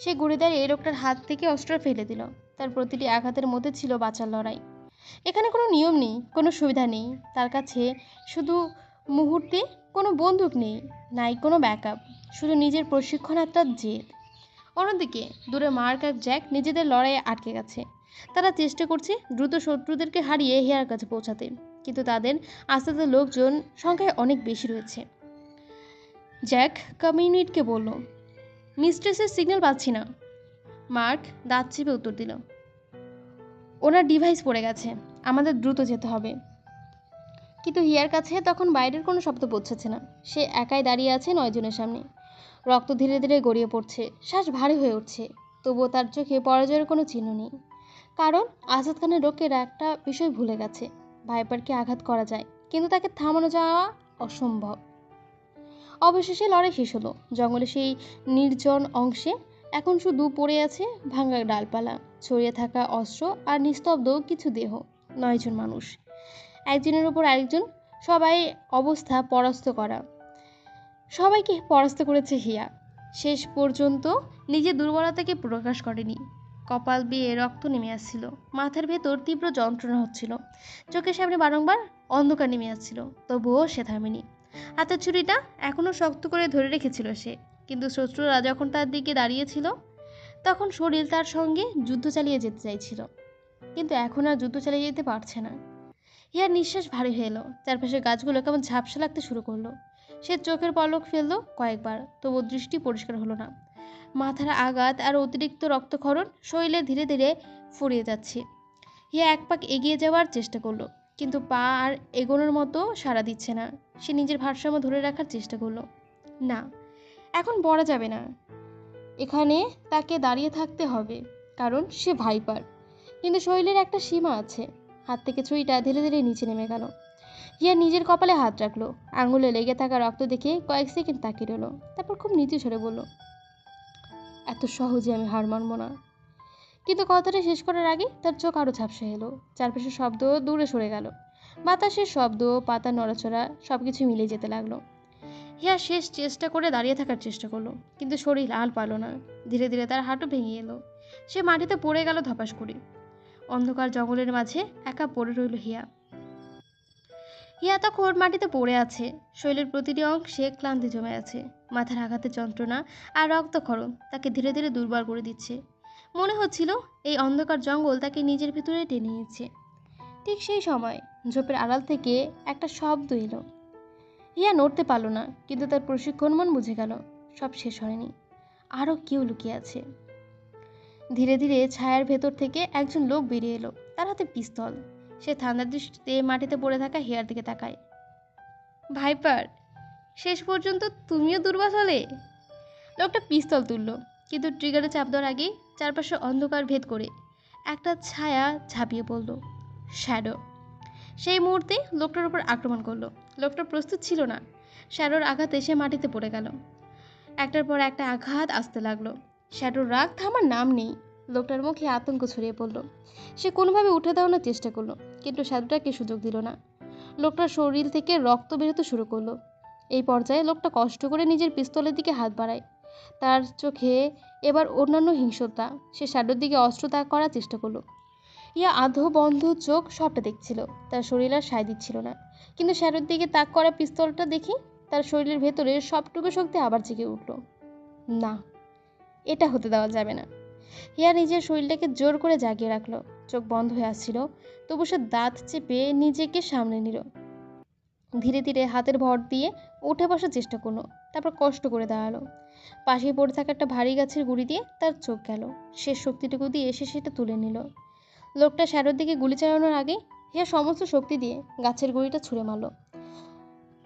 সে ঘুরে দাঁড়িয়ে লোকটার হাত থেকে অস্ত্রটা ফেলে দিল। তার প্রতিটি আঘাতের মধ্যে ছিল বাঁচার লড়াই। এখানে কোনো নিয়ম নেই, কোনো সুবিধা নেই তার কাছে। শুধু মুহূর্তে কোনো বন্দুক নেই, নাই কোনো ব্যাকআপ, শুধু নিজের প্রশিক্ষণ একটা জেদ। অন্যদিকে দূরে মার্ক আর জ্যাক নিজেদের লড়াইয়ে আটকে গেছে। তারা চেষ্টা করছে দ্রুত শত্রুদেরকে হারিয়ে হিয়ার কাছে পৌঁছাতে, কিন্তু তাদের আস্তে আস্তে লোকজন সংখ্যায় অনেক বেশি রয়েছে। জ্যাক কমিউনিটকে বলল, মিস্ট্রেসের সিগন্যাল পাচ্ছি না। মার্ক দাঁত চেপে উত্তর দিল, ওনার ডিভাইস পড়ে গেছে, আমাদের দ্রুত যেতে হবে। কিন্তু হিয়ার কাছে তখন বাইরের কোনো শব্দ পৌঁছাচ্ছে না। সে একাই দাঁড়িয়ে আছে 9 জনের সামনে। রক্ত ধীরে ধীরে গড়িয়ে পড়ছে, শ্বাস ভারী হয়ে উঠছে, তবুও তার চোখে পরাজয়ের কোনো চিহ্ন নেই। কারণ আজাদ খানের লোকেরা একটা বিষয় ভুলে গেছে, ভাইপারকে আঘাত করা যায়, কিন্তু তাকে থামানো যাওয়া অসম্ভব। অবশেষে লড়াই শেষ হলো। জঙ্গলে সেই নির্জন অংশে এখন শুধু পড়ে আছে ভাঙা ডালপালা, ছড়িয়ে থাকা অস্ত্র আর নিস্তব্ধ কিছু দেহ। 9 জন মানুষ, একজনের উপর আরেকজন, সবাই অবস্থা পরাস্ত করা। সবাইকে পরাস্ত করেছে হিয়া। শেষ পর্যন্ত নিজের দুর্বলতাকে প্রকাশ করেনি। কপাল বেয়ে রক্ত নেমে আসছিল, মাথার ভেতর তীব্র যন্ত্রণা হচ্ছিল, চোখের সামনে বারংবার অন্ধকার নেমে আসছিল, তবুও সে থামেনি। হাতের ছুরিটা এখনও শক্ত করে ধরে রেখেছিল সে। কিন্তু শত্রুরা যখন তার দিকে দাঁড়িয়েছিল, তখন শরীর তার সঙ্গে যুদ্ধ চালিয়ে যেতে চাইছিল, কিন্তু এখন আর যুদ্ধ চালিয়ে যেতে পারছে না। হিয়ার নিঃশ্বাস ভারী হয়ে এলো। চারপাশের গাছগুলো কেমন ঝাপসা লাগতে শুরু করলো। সে চোখের পলক ফেললো কয়েকবার, তবু দৃষ্টি পরিষ্কার হলো না। মাথার আঘাত আর অতিরিক্ত রক্তক্ষরণ শরীরে ধীরে ধীরে ফুরিয়ে যাচ্ছে। হিয়া এক পাক এগিয়ে যাওয়ার চেষ্টা করলো, কিন্তু পা আর এগোনোর মতো সাড়া দিচ্ছে না। সে নিজের ভারসাম্য ধরে রাখার চেষ্টা করলো। না, এখন পড়া যাবে না, এখানে তাকে দাঁড়িয়ে থাকতে হবে, কারণ সে ভাইপার। কিন্তু শরীরের একটা সীমা আছে। হাত থেকে ছুরিটা ধীরে ধীরে নিচে নেমে গেল। হিয়া নিজের কপালে হাত রাখলো, আঙুলে লেগে থাকা রক্ত দেখে কয়েক সেকেন্ড তাকিয়ে রইল। তারপর খুব নিচু স্বরে বলল, এত সহজে আমি হার মানব না। কিন্তু কথাটা শেষ করার আগে তার চোখ আরো ঝাপসা এলো। চারপাশের শব্দ দূরে সরে গেল, বাতাসের শব্দ, পাতা নড়াচড়া, সবকিছু মিলে যেতে লাগলো। হিয়া শেষ চেষ্টা করে দাঁড়িয়ে থাকার চেষ্টা করলো, কিন্তু শরীর হাল পারল না। ধীরে ধীরে তার হাঁটু ভেঙে এলো। সে মাটিতে পড়ে গেল ধপাস করে। অন্ধকার জঙ্গলের মাঝে একা পড়ে রইল হিয়া। হিয়া তখন মাটিতে পড়ে আছে, শরীরের প্রতিটি অংশে ক্লান্তি জমে আছে। মাথার আঘাতে যন্ত্রণা আর রক্তক্ষরণ তাকে ধীরে ধীরে দুর্বল করে দিচ্ছে। মনে হচ্ছিল এই অন্ধকার জঙ্গল তাকে নিজের ভেতরে টেনে নিচ্ছে। ঠিক সেই সময় ঝোপের আড়াল থেকে একটা শব্দ এলো। হিয়া নড়তে পারল না, কিন্তু তার প্রশিক্ষণ মন বুঝে গেল সব শেষ হয়নি, আরও কেউ লুকিয়ে আছে। ধীরে ধীরে ছায়ার ভেতর থেকে একজন লোক বেরিয়ে এলো, তার হাতে পিস্তল। সে ঠান্ডা দৃষ্টিতে মাটিতে পড়ে থাকা হিয়ার দিকে তাকায়। ভাইপার, শেষ পর্যন্ত তুমিও দুর্বল হলে। লোকটা পিস্তল তুলল, কিন্তু ট্রিগারে চাপ দেওয়ার আগেই চারপাশে অন্ধকার ভেদ করে একটা ছায়া ঝাঁপিয়ে পড়ল। শ্যাডো। সেই মুহূর্তে লোকটার উপর আক্রমণ করলো। লোকটা প্রস্তুত ছিল না। শ্যাডোর আঘাতে সে মাটিতে পড়ে গেল। একটার পর একটা আঘাত আসতে লাগলো। শ্যাডোর রাগ থামার নাম নেই। লোকটার মুখে আতঙ্ক ছড়িয়ে পড়ল। সে কোনোভাবে উঠে দাঁড়ানোর চেষ্টা করলো, কিন্তু শ্যাডোটাকে সুযোগ দিল না। লোকটার শরীর থেকে রক্ত বেরোতে শুরু করলো। এই পর্যায়ে লোকটা কষ্ট করে নিজের পিস্তলের দিকে হাত বাড়ায়। তার চোখে এবার অন্যান্য হিংস্রতা। সে শ্যাডোর দিকে অস্ত্র তাক করার চেষ্টা করলো। ইয়া আধো বন্ধ চোখ সবটা দেখছিল, তার শরীর আর সায় দিচ্ছিল না। কিন্তু শ্যাডোর দিকে তাক করা পিস্তলটা দেখি তার শরীরের ভেতরে সবটুকু শক্তি আবার জেগে উঠল। না, এটা হতে দেওয়া যাবে না। হিয়া নিজের শরীরটাকে জোর করে জাগিয়ে রাখলো। চোখ বন্ধ হয়ে আসছিল, তবু সে দাঁত চেপে নিজেকে সামলে নিল। ধীরে ধীরে হাতের ভর দিয়ে উঠে বসার চেষ্টা করলো, তারপর কষ্ট করে দাঁড়ালো। পাশেই পড়ে থাকা একটা ভারী গাছের গুঁড়ি দিয়ে তার চোখ গেল। শেষ শক্তিটুকু দিয়ে এসে সেটা তুলে নিল। লোকটা শ্যাডোর দিকে গুলি চালানোর আগে হিয়া সমস্ত শক্তি দিয়ে গাছের গুঁড়িটা ছুঁড়ে মারল।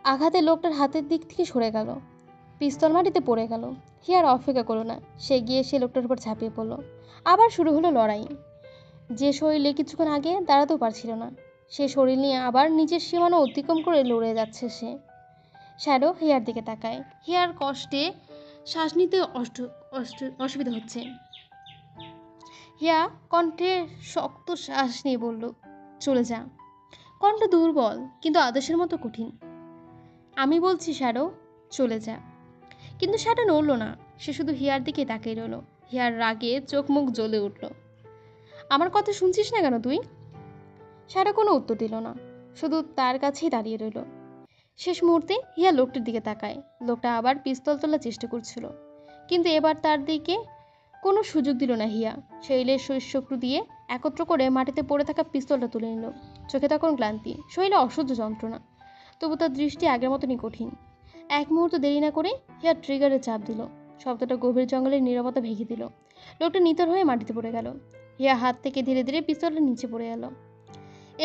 আঘাতে লোকটার হাতের দিক থেকে সরে গেল, পিস্তল মাটিতে পড়ে গেল। হিয়ার অপেক্ষা করলো না, সে গিয়ে সে লোকটার উপর ঝাঁপিয়ে পড়ল। আবার শুরু হলো লড়াই। যে শরীরে কিছুক্ষণ আগে দাঁড়াতেও পারছিল না, সে শরীর নিয়ে আবার নিজের সীমানা অতিক্রম করে লড়ে যাচ্ছে সে। শ্যাডো হিয়ার দিকে তাকায়। হিয়ার কষ্টে শ্বাস নিতে অসুবিধা হচ্ছে। হিয়া কণ্ঠে শক্ত শ্বাস নিয়ে বলল, চলে যা। কণ্ঠ দুর্বল কিন্তু আদেশের মতো কঠিন। আমি বলছি শ্যাডো, চলে যা। কিন্তু শ্যাডো নড়ল না, সে শুধু হিয়ার দিকে তাকিয়ে রইল। হিয়ার রাগে চোখ মুখ জ্বলে উঠল। আমার কথা শুনছিস না কেন তুই? শ্যাডো কোনো উত্তর দিল না, শুধু তার কাছেই দাঁড়িয়ে রইল। শেষ মুহূর্তে হিয়া লোকটির দিকে তাকায়। লোকটা আবার পিস্তল তোলার চেষ্টা করছিল, কিন্তু এবার তার দিকে কোনো সুযোগ দিল না হিয়া। শৈলের শক্তি দিয়ে একত্র করে মাটিতে পড়ে থাকা পিস্তলটা তুলে নিল। চোখে তখন ক্লান্তি, শৈলে অসহ্য যন্ত্রণা, তবু তার দৃষ্টি আগের মতনই কঠিন। এক মুহূর্ত দেরি না করে হিয়া ট্রিগারে চাপ দিল। শব্দটা গভীর জঙ্গলের নীরবতা ভেঙে দিল। লোকটা নিতর হয়ে মাটিতে পড়ে গেল। হিয়া হাত থেকে ধীরে ধীরে পিস্তলটা নিচে পড়ে গেল।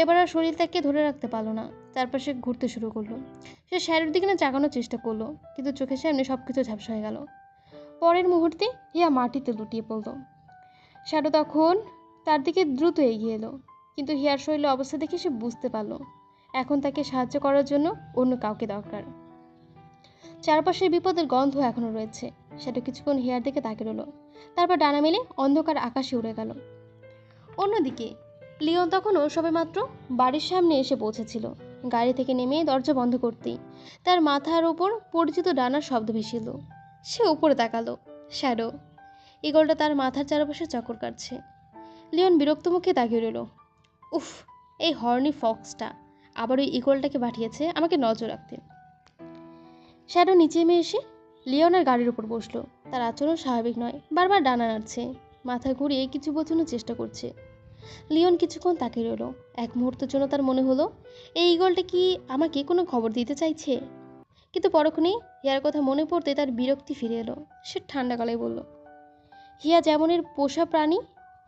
এবার আর শরীর তাকে ধরে রাখতে পারলো না, চারপাশে ঘুরতে শুরু করলো। সে শ্যাডোর দিকে না জাগানোর চেষ্টা করলো, কিন্তু চোখের সামনে সবকিছু ঝাপসা হয়ে গেল। পরের মুহূর্তে হিয়া মাটিতে লুটিয়ে পড়ল। শ্যাডো তখন তার দিকে দ্রুত এগিয়ে এলো, কিন্তু হিয়ার শরীরের অবস্থা দেখে সে বুঝতে পারল এখন তাকে সাহায্য করার জন্য অন্য কাউকে দরকার। চারপাশের বিপদের গন্ধ এখনো রয়েছে। শ্যাডো কিছুক্ষণ হিয়ার দিকে তাকিয়ে রইল, তারপর ডানা মেলে অন্ধকার আকাশে উড়ে গেল। অন্যদিকে লিওন তখনও সবেমাত্র বাড়ির সামনে এসে পৌঁছেছিল। গাড়ি থেকে নেমে দরজা বন্ধ করতেই তার মাথার ওপর পরিচিত ডানার শব্দ ভেসিল। সে উপরে তাকালো। শ্যাডো, ঈগলটা তার মাথার চারপাশে চক্কর কাটছে। লিওন বিরক্ত মুখে তাকিয়ে রইল। উফ, এই হর্নি ফক্সটা আবার ওই ঈগলটাকে পাঠিয়েছে আমাকে নজর রাখতে। শ্যাডো নিচে নেমে এসে লিওনের গাড়ির উপর বসলো। তার আচরণ স্বাভাবিক নয়, বারবার ডানা নাড়ছে, মাথা ঘুরিয়ে কিছু বোঝানোর চেষ্টা করছে। লিওন কিছুক্ষণ তাকিয়ে রইল। এক মুহূর্তের জন্য তার মনে হলো এই ঈগলটা কি আমাকে কোনো খবর দিতে চাইছে। কিন্তু পরক্ষণেই হিয়ার কথা মনে পড়তে তার বিরক্তি ফিরে এলো। সে ঠান্ডা গলায় বলল, হিয়া যেমনের পোষা প্রাণী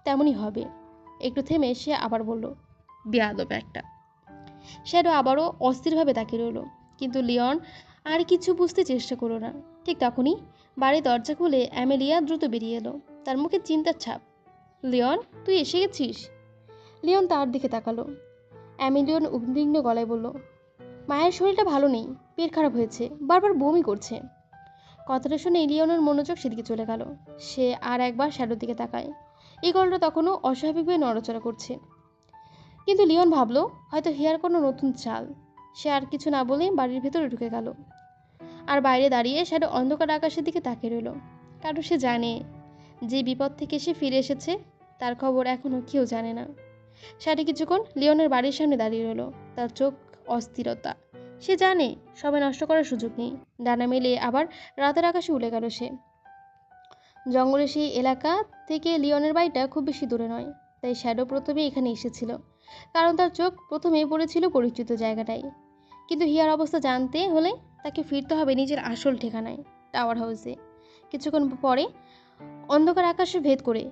তেমনই হবে। একটু থেমে সে আবার বলল, বেয়াদব একটা। শ্যাডো আবারও অস্থিরভাবে তাকিয়ে রইল, কিন্তু লিওন আর কিছু বুঝতে চেষ্টা করলো না। ঠিক তখনই বাড়ির দরজা খুলে অ্যামেলিয়া দ্রুত বেরিয়ে এলো, তার মুখে চিন্তার ছাপ। লিওন, তুই এসে গেছিস? লিওন তার দিকে তাকালো। অ্যামেলিয়ন উদ্বিগ্ন গলায় বলল, মায়ের শরীরটা ভালো নেই, পেট খারাপ হয়েছে, বারবার বমি করছে। কথাটা শুনে লিওনের মনোযোগ সেদিকে চলে গেল। সে আর একবার শ্যাডোর দিকে তাকায়। ঈগলটা তখনও অস্বাভাবিকভাবে নড়াচড়া করছে। কিন্তু লিওন ভাবলো হয়তো হিয়ার কোনো নতুন চাল। সে আর কিছু না বলে বাড়ির ভেতরে ঢুকে গেল। আর বাইরে দাঁড়িয়ে শ্যাডো অন্ধকার আকাশের দিকে তাকিয়ে রইল, কারণ সে জানে যে বিপদ থেকে সে ফিরে এসেছে তার খবর এখনও কেউ জানে না। শ্যাডো কিছুক্ষণ লিওনের বাড়ির সামনে দাঁড়িয়ে রইল, তার চোখ অস্থিরতা। সে জানে সময় নষ্ট করার সুযোগ নেই। ডানা মেলে আবার রাতের আকাশে উড়ে গেল সে। জঙ্গলের সেই এলাকা থেকে লিওনের বাড়িটা খুব বেশি দূরে নয়, তাই শ্যাডো প্রথমে এখানে এসেছিল, কারণ তার চোখ প্রথমে পড়েছিল পরিচিত জায়গাটায়। কিন্তু হিয়ার অবস্থা জানতে হলে তাকে ফিরতে হবে নিজের আসল ঠিকানায়, টাওয়ার হাউসে। কিছুক্ষণ পরে অন্ধকার আকাশে ভেদ করে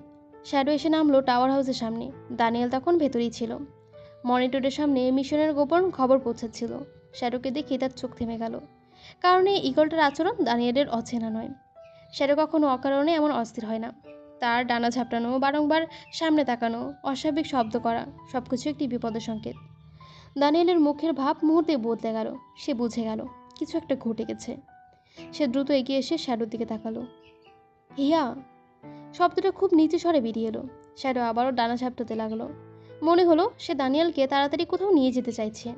শ্যাডো এসে নামলো টাওয়ার হাউসের সামনে। দানিয়েল তখন ভেতরেই ছিল, মনিটরের সামনে মিশনের গোপন খবর পৌঁছাচ্ছিল। শ্যাডোকে দেখে তার চোখ থেমে গেল, কারণ এই ঈগলটার আচরণ দানিয়েলের অচেনা নয়। শ্যাডো কখনো অকারণে এমন অস্থির হয় না। তার ডানা ঝাপটানো, বারংবার সামনে তাকানো, অস্বাভাবিক শব্দ করা, সবকিছু একটি বিপদের সংকেত। দানিয়েলের মুখের ভাব মুহূর্তে বদলে গেল। সে বুঝে গেল কিছু একটা ঘটে গেছে। সে দ্রুত এগিয়ে এসে শ্যাডোর দিকে তাকালো। হিয়া, শব্দটা খুব নিচু স্বরে বেরিয়ে এলো। শ্যাডো আবারও ডানা ঝাপটাতে লাগলো। মনে হলো সে দানিয়েলকে তাড়াতাড়ি কোথাও নিয়ে যেতে চাইছে।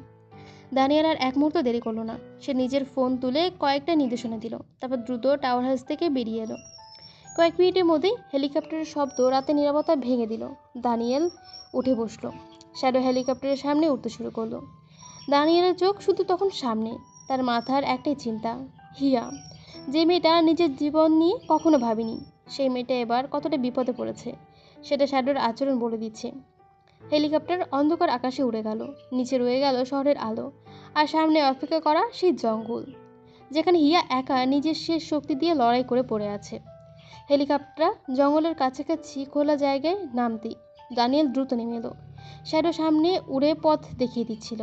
দানিয়েল আর এক মুহূর্ত দেরি করলো না। সে নিজের ফোন তুলে কয়েকটা নির্দেশনা দিল, তারপর দ্রুত টাওয়ার হাউস থেকে বেরিয়ে এলো। কয়েক মিনিটের মধ্যেই হেলিকপ্টারের শব্দ রাতে নিরাপত্তা ভেঙে দিল। দানিয়েল উঠে বসলো। শ্যাডো হেলিকপ্টারের সামনে উঠতে শুরু করলো। দানিয়েলের চোখ শুধু তখন সামনে। তার মাথার একটাই চিন্তা, হিয়া, যে মেয়েটা নিজের জীবন নিয়ে কখনো ভাবেনি, সেই মেয়েটা এবার কতটা বিপদে পড়েছে সেটা শ্যাডোর আচরণ বলে দিচ্ছে। হেলিকপ্টার অন্ধকার আকাশে উড়ে গেল। নিচে রয়ে গেল শহরের আলো, আর সামনে অপেক্ষা করা সেই জঙ্গল, যেখানে হিয়া একা নিজের শেষ শক্তি দিয়ে লড়াই করে পড়ে আছে। হেলিকপ্টার জঙ্গলের কাছাকাছি খোলা জায়গায় নামতেই দানিয়েল দ্রুত নেমে এলো। শ্যাডো সামনে উড়ে পথ দেখিয়ে দিচ্ছিল।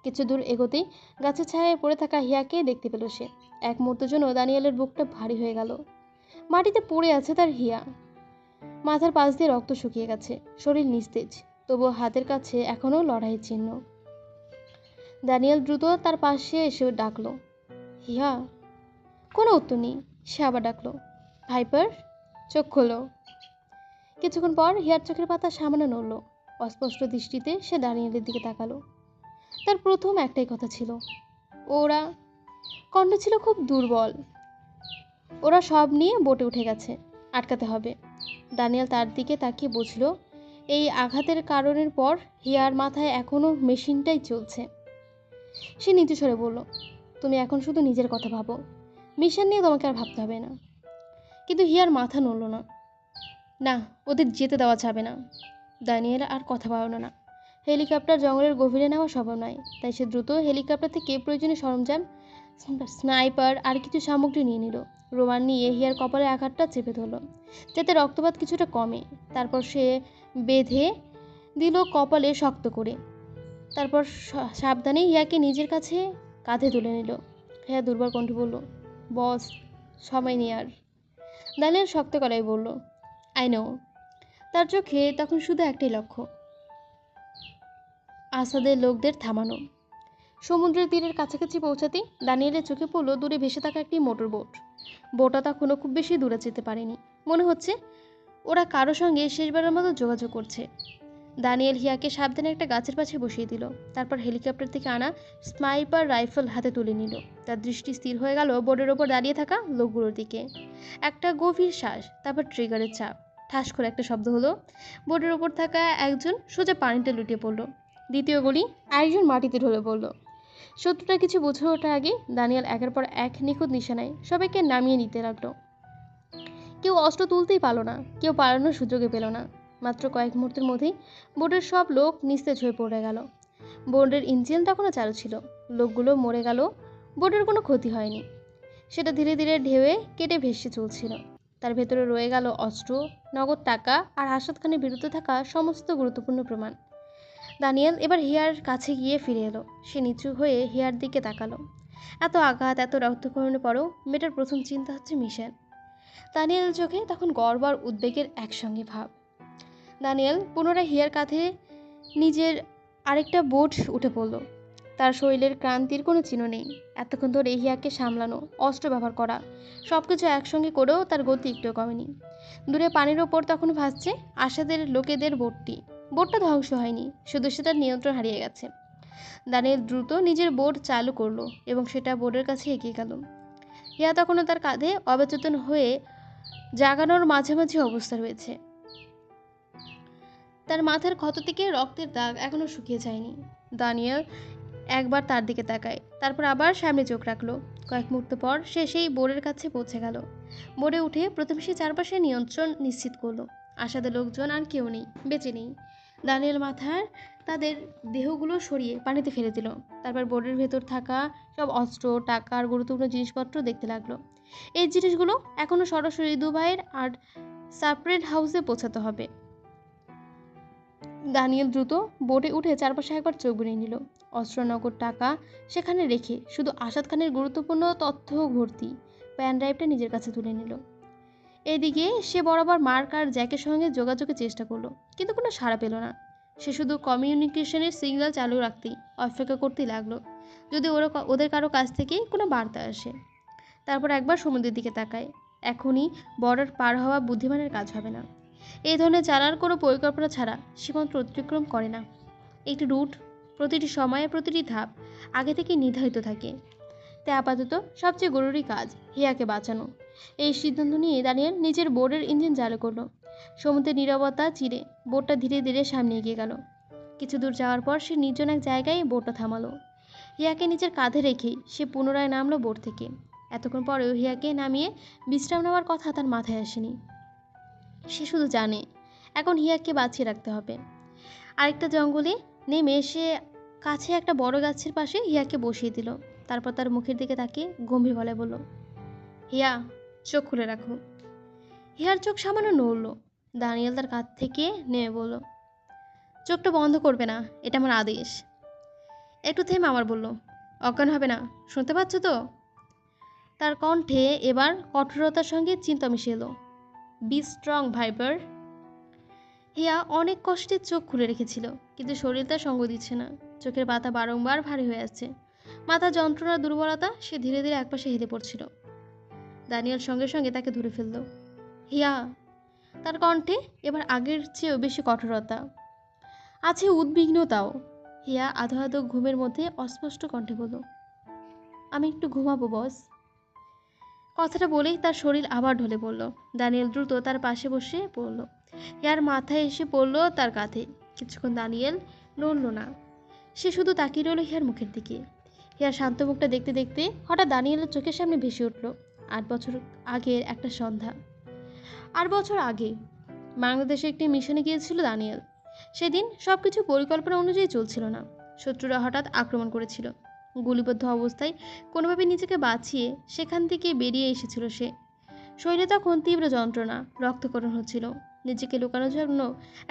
কিছু দূর এগোতেই গাছের ছায়ায় পড়ে থাকা হিয়াকে দেখতে পেল সে। এক মুহূর্তের জন্য দানিয়েলের বুকটা ভারী হয়ে গেল। মাটিতে পড়ে আছে তার হিয়া। মাথার পাশ দিয়ে রক্ত শুকিয়ে গেছে, শরীর নিস্তেজ, তবুও হাতের কাছে এখনও লড়াইয়ের চিহ্ন। দানিয়েল দ্রুত তার পাশে এসে ডাকলো, হিয়া। কোনো উত্তর নেই। সে আবার ডাকলো, ভাইপার। চোখ খোলো। কিছুক্ষণ পর হিয়ার চোখের পাতা সামান্য নড়ল। অস্পষ্ট দৃষ্টিতে সে দানিয়েলের দিকে তাকালো। তার প্রথম একটাই কথা ছিল, ওরা। কণ্ঠ ছিল খুব দুর্বল। ওরা সব নিয়ে বোটে উঠে গেছে, আটকাতে হবে। দানিয়েল তার দিকে তাকিয়ে বুঝল, এই আঘাতের কারণের পর হিয়ার মাথায় এখনও মেশিনটাই চলছে। সে নিচু স্বরে বলল, তুমি এখন শুধু নিজের কথা ভাবো, মিশন নিয়ে তোমাকে আর ভাবতে হবে না। কিন্তু হিয়ার মাথা নড়ল না। না, ওদের যেতে দেওয়া যাবে না। দানিয়েল আর কথা বাড়ালো না। হেলিকপ্টার জঙ্গলের গভীরে নেওয়া সম্ভব নয়, তাই সে দ্রুত হেলিকপ্টার থেকে প্রয়োজনীয় সরঞ্জাম, স্নাইপার আর কিছু সামগ্রী নিয়ে নিল। রোমান নিয়ে হিয়ার কপালে আঘাতটা চেপে ধরল, যাতে রক্তপাত কিছুটা কমে। তারপর সে বেঁধে দিল কপালে শক্ত করে। তারপর সাবধানে হিয়াকে নিজের কাছে কাঁধে তুলে নিল। হিয়া দুর্বল কণ্ঠে বলল, বস, সময় নেই আর। দানিয়েল শক্ত গলায় বলল, আই নো। তার চোখে তখন শুধু একটাই লক্ষ্য, আসাদের লোকদের থামানো। সমুদ্রের তীরের কাছাকাছি পৌঁছাতেই দানিয়েলের চোখে পড়ল দূরে ভেসে থাকা একটি মোটর বোট। বোটটা তখনও খুব বেশি দূরে যেতে পারেনি। মনে হচ্ছে ওরা কারো সঙ্গে শেষবারের মতো যোগাযোগ করছে। দানিয়েল হিয়াকে সাবধানে একটা গাছের পাশে বসিয়ে দিল। তারপর হেলিকপ্টার থেকে আনা স্নাইপার রাইফেল হাতে তুলে নিল। তার দৃষ্টি স্থির হয়ে গেল বোর্ডের ওপর দাঁড়িয়ে থাকা লোকগুলোর দিকে। একটা গভীর শ্বাস, তারপর ট্রিগারের চাপ। ঠাস করে একটা শব্দ হলো। বোর্ডের ওপর থাকা একজন সোজা পানিতে লুটিয়ে পড়ল। দ্বিতীয় গুলি আরেকজন মাটিতে ঢলে পড়ল। শত্রুটা কিছু বুঝে ওঠার আগে দানিয়েল একের পর এক নিখুঁত নিশানায় সবাইকে নামিয়ে নিতে লাগলো। কেউ অস্ত্র তুলতেই পারল না, কেউ পালানোর সুযোগে পেল না। মাত্র কয়েক মুহূর্তের মধ্যেই বোটের সব লোক নিস্তেজ হয়ে পড়ে গেল। বোটের ইঞ্জিন তখনও চালু ছিল। লোকগুলো মরে গেল, বোটের কোনো ক্ষতি হয়নি। সেটা ধীরে ধীরে ঢেউয়ে কেটে ভেসে চলছিল। তার ভেতরে রয়ে গেল অস্ত্র, নগদ টাকা আর আসাদ খানের বিরুদ্ধে থাকা সমস্ত গুরুত্বপূর্ণ প্রমাণ। দানিয়েল এবার হিয়ার কাছে গিয়ে ফিরে এলো। সে নিচু হয়ে হিয়ার দিকে তাকালো। এত আঘাত, এত রক্তক্ষরণের পরও মেয়েটার প্রথম চিন্তা হচ্ছে মিশন। দানিয়েলের চোখে তখন গর্ব আর উদ্বেগের একসঙ্গে ভাব। দানিয়েল পুনরায় হিয়ার কাঁধে নিজের আরেকটা বোট উঠে পড়ল। তার শরীরের ক্রান্তির কোনো চিহ্ন নেই। এতক্ষণ ধরে হিয়াকে সামলানো, অস্ত্র ব্যবহার করা, সব কিছু একসঙ্গে করেও তার গতি একটু কমেনি। দূরে পানির ওপর তখন ভাসছে আসাদের লোকেদের বোটটি। বোটটা ধ্বংস হয়নি, শুধু সেটার নিয়ন্ত্রণ হারিয়ে গেছে। দানিয়েল দ্রুত নিজের বোট চালু করলো এবং সেটা বোটের কাছে এগিয়ে গেল। হিয়া তখনও তার কাঁধে অবচেতন হয়ে জাগানোর মাঝামাঝি অবস্থা রয়েছে। তার মাথার ক্ষত থেকে রক্তের দাগ এখনো শুকিয়ে যায়নি। দানিয়েল একবার তার দিকে তাকায়, তারপর আবার সামনে চোখ রাখলো। কয়েক মুহূর্ত পর সে সেই বোর্ডের কাছে পৌঁছে গেল। বোর্ডে উঠে প্রথমে সে চারপাশে নিয়ন্ত্রণ নিশ্চিত করলো। আসাদের লোকজন আর কেউ নেই, বেঁচে নেই। দানিয়েল মাথার তাদের দেহগুলো সরিয়ে পানিতে ফেলে দিল। তারপর বোর্ডের ভেতর থাকা সব অস্ত্র, টাকা আর গুরুত্বপূর্ণ জিনিসপত্র দেখতে লাগলো। এই জিনিসগুলো এখনো সরাসরি দুবাইয়ের আর সাপ্রেড হাউসে পৌঁছাতে হবে। দানিয়েল দ্রুত বোটে উঠে চারপাশে একবার চোখ বুলিয়ে নিল। অস্ত্র, নগদ টাকা সেখানে রেখে শুধু আসাদ খানের গুরুত্বপূর্ণ তথ্য ভর্তি প্যান ড্রাইভটা নিজের কাছে তুলে নিল। এদিকে সে বরাবর মার্ক আর জ্যাকের সঙ্গে যোগাযোগের চেষ্টা করলো, কিন্তু কোনো সাড়া পেল না। সে শুধু কমিউনিকেশনের সিগন্যাল চালু রাখতেই অপেক্ষা করতেই লাগলো, যদি ওদের কারো কাছ থেকে কোনো বার্তা আসে। তারপর একবার সমুদ্রের দিকে তাকায়। এখনই বর্ডার পার হওয়া বুদ্ধিমানের কাজ হবে না। এই ধরনের চালার কোনো পরিকল্পনা ছাড়া সীমান্ত অতিক্রম করে না। একটি রুট, প্রতিটি সময়ে প্রতিটি ধাপ আগে থেকে নির্ধারিত থাকে। তাই আপাতত সবচেয়ে জরুরি কাজ হিয়াকে বাঁচানো। এই সিদ্ধান্ত নিয়ে দানিয়েল নিজের বোটের ইঞ্জিন চালু করলো। সমুদ্রের নীরবতা চিরে বোটটা ধীরে ধীরে সামনে এগিয়ে গেল। কিছু দূর যাওয়ার পর সে নির্জন এক জায়গায় বোটটা থামালো। হিয়াকে নিজের কাঁধে রেখেই সে পুনরায় নামলো বোট থেকে। এতক্ষণ পরেও হিয়াকে নামিয়ে বিশ্রাম নেওয়ার কথা তার মাথায় আসেনি। সে শুধু জানে এখন হিয়াকে বাঁচিয়ে রাখতে হবে। আরেকটা জঙ্গলে নেমে সে কাছে একটা বড় গাছের পাশে হিয়াকে বসিয়ে দিল। তারপর তার মুখের দিকে তাকিয়ে গম্ভীর গলায় বলল, হিয়া, চোখ খুলে রাখো। হিয়ার চোখ সামান্য নড়ল। দানিয়েল তার কাঁধ থেকে নেমে বলল, চোখটা বন্ধ করবে না, এটা আমার আদেশ। একটু থেমে আবার বলল, অজ্ঞান হবে না, শুনতে পাচ্ছ তো? তার কণ্ঠে এবার কঠোরতার সঙ্গে চিন্তা মিশে এলো। Be strong viper. হিয়া অনেক কষ্টে চোখ খুলে রেখেছিল, কিন্তু শরীর তার সঙ্গ দিচ্ছে না। চোখের পাতা বারংবার ভারী হয়ে আসছে। মাথা যন্ত্রণার দুর্বলতা, সে ধীরে ধীরে একপাশে হেলে পড়ছিল। দানিয়েল সঙ্গে সঙ্গে তাকে ধরে ফেলল। হিয়া, তার কণ্ঠে এবার আগের চেয়েও বেশি কঠোরতা, আছে উদ্বিগ্নতাও। হিয়া আধো আধো ঘুমের মধ্যে অস্পষ্ট কণ্ঠে বলল, আমি একটু ঘুমাবো বস। কথাটা বলেই তার শরীর আবার ঢলে পড়ল। দানিয়েল দ্রুত তার পাশে বসে পড়ল। হিয়ার মাথায় এসে পড়ল তার কাঁধে। কিছুক্ষণ দানিয়েল নড়ল না, সে শুধু তাকিয়ে রইল হিয়ার মুখের দিকে। হিয়ার শান্ত মুখটা দেখতে দেখতে হঠাৎ দানিয়েলের চোখের সামনে ভেসে উঠল 8 বছর আগের একটা সন্ধ্যা। 8 বছর আগে বাংলাদেশে একটি মিশনে গিয়েছিল দানিয়েল। সেদিন সব কিছু পরিকল্পনা অনুযায়ী চলছিল না। শত্রুরা হঠাৎ আক্রমণ করেছিল। গুলিবদ্ধ অবস্থায় কোনোভাবে নিজেকে বাঁচিয়ে সেখান থেকে বেরিয়ে এসেছিল সে। শরীরে তখন তীব্র যন্ত্রণা, রক্তক্ষরণ হচ্ছিল। নিজেকে লুকানোর জন্য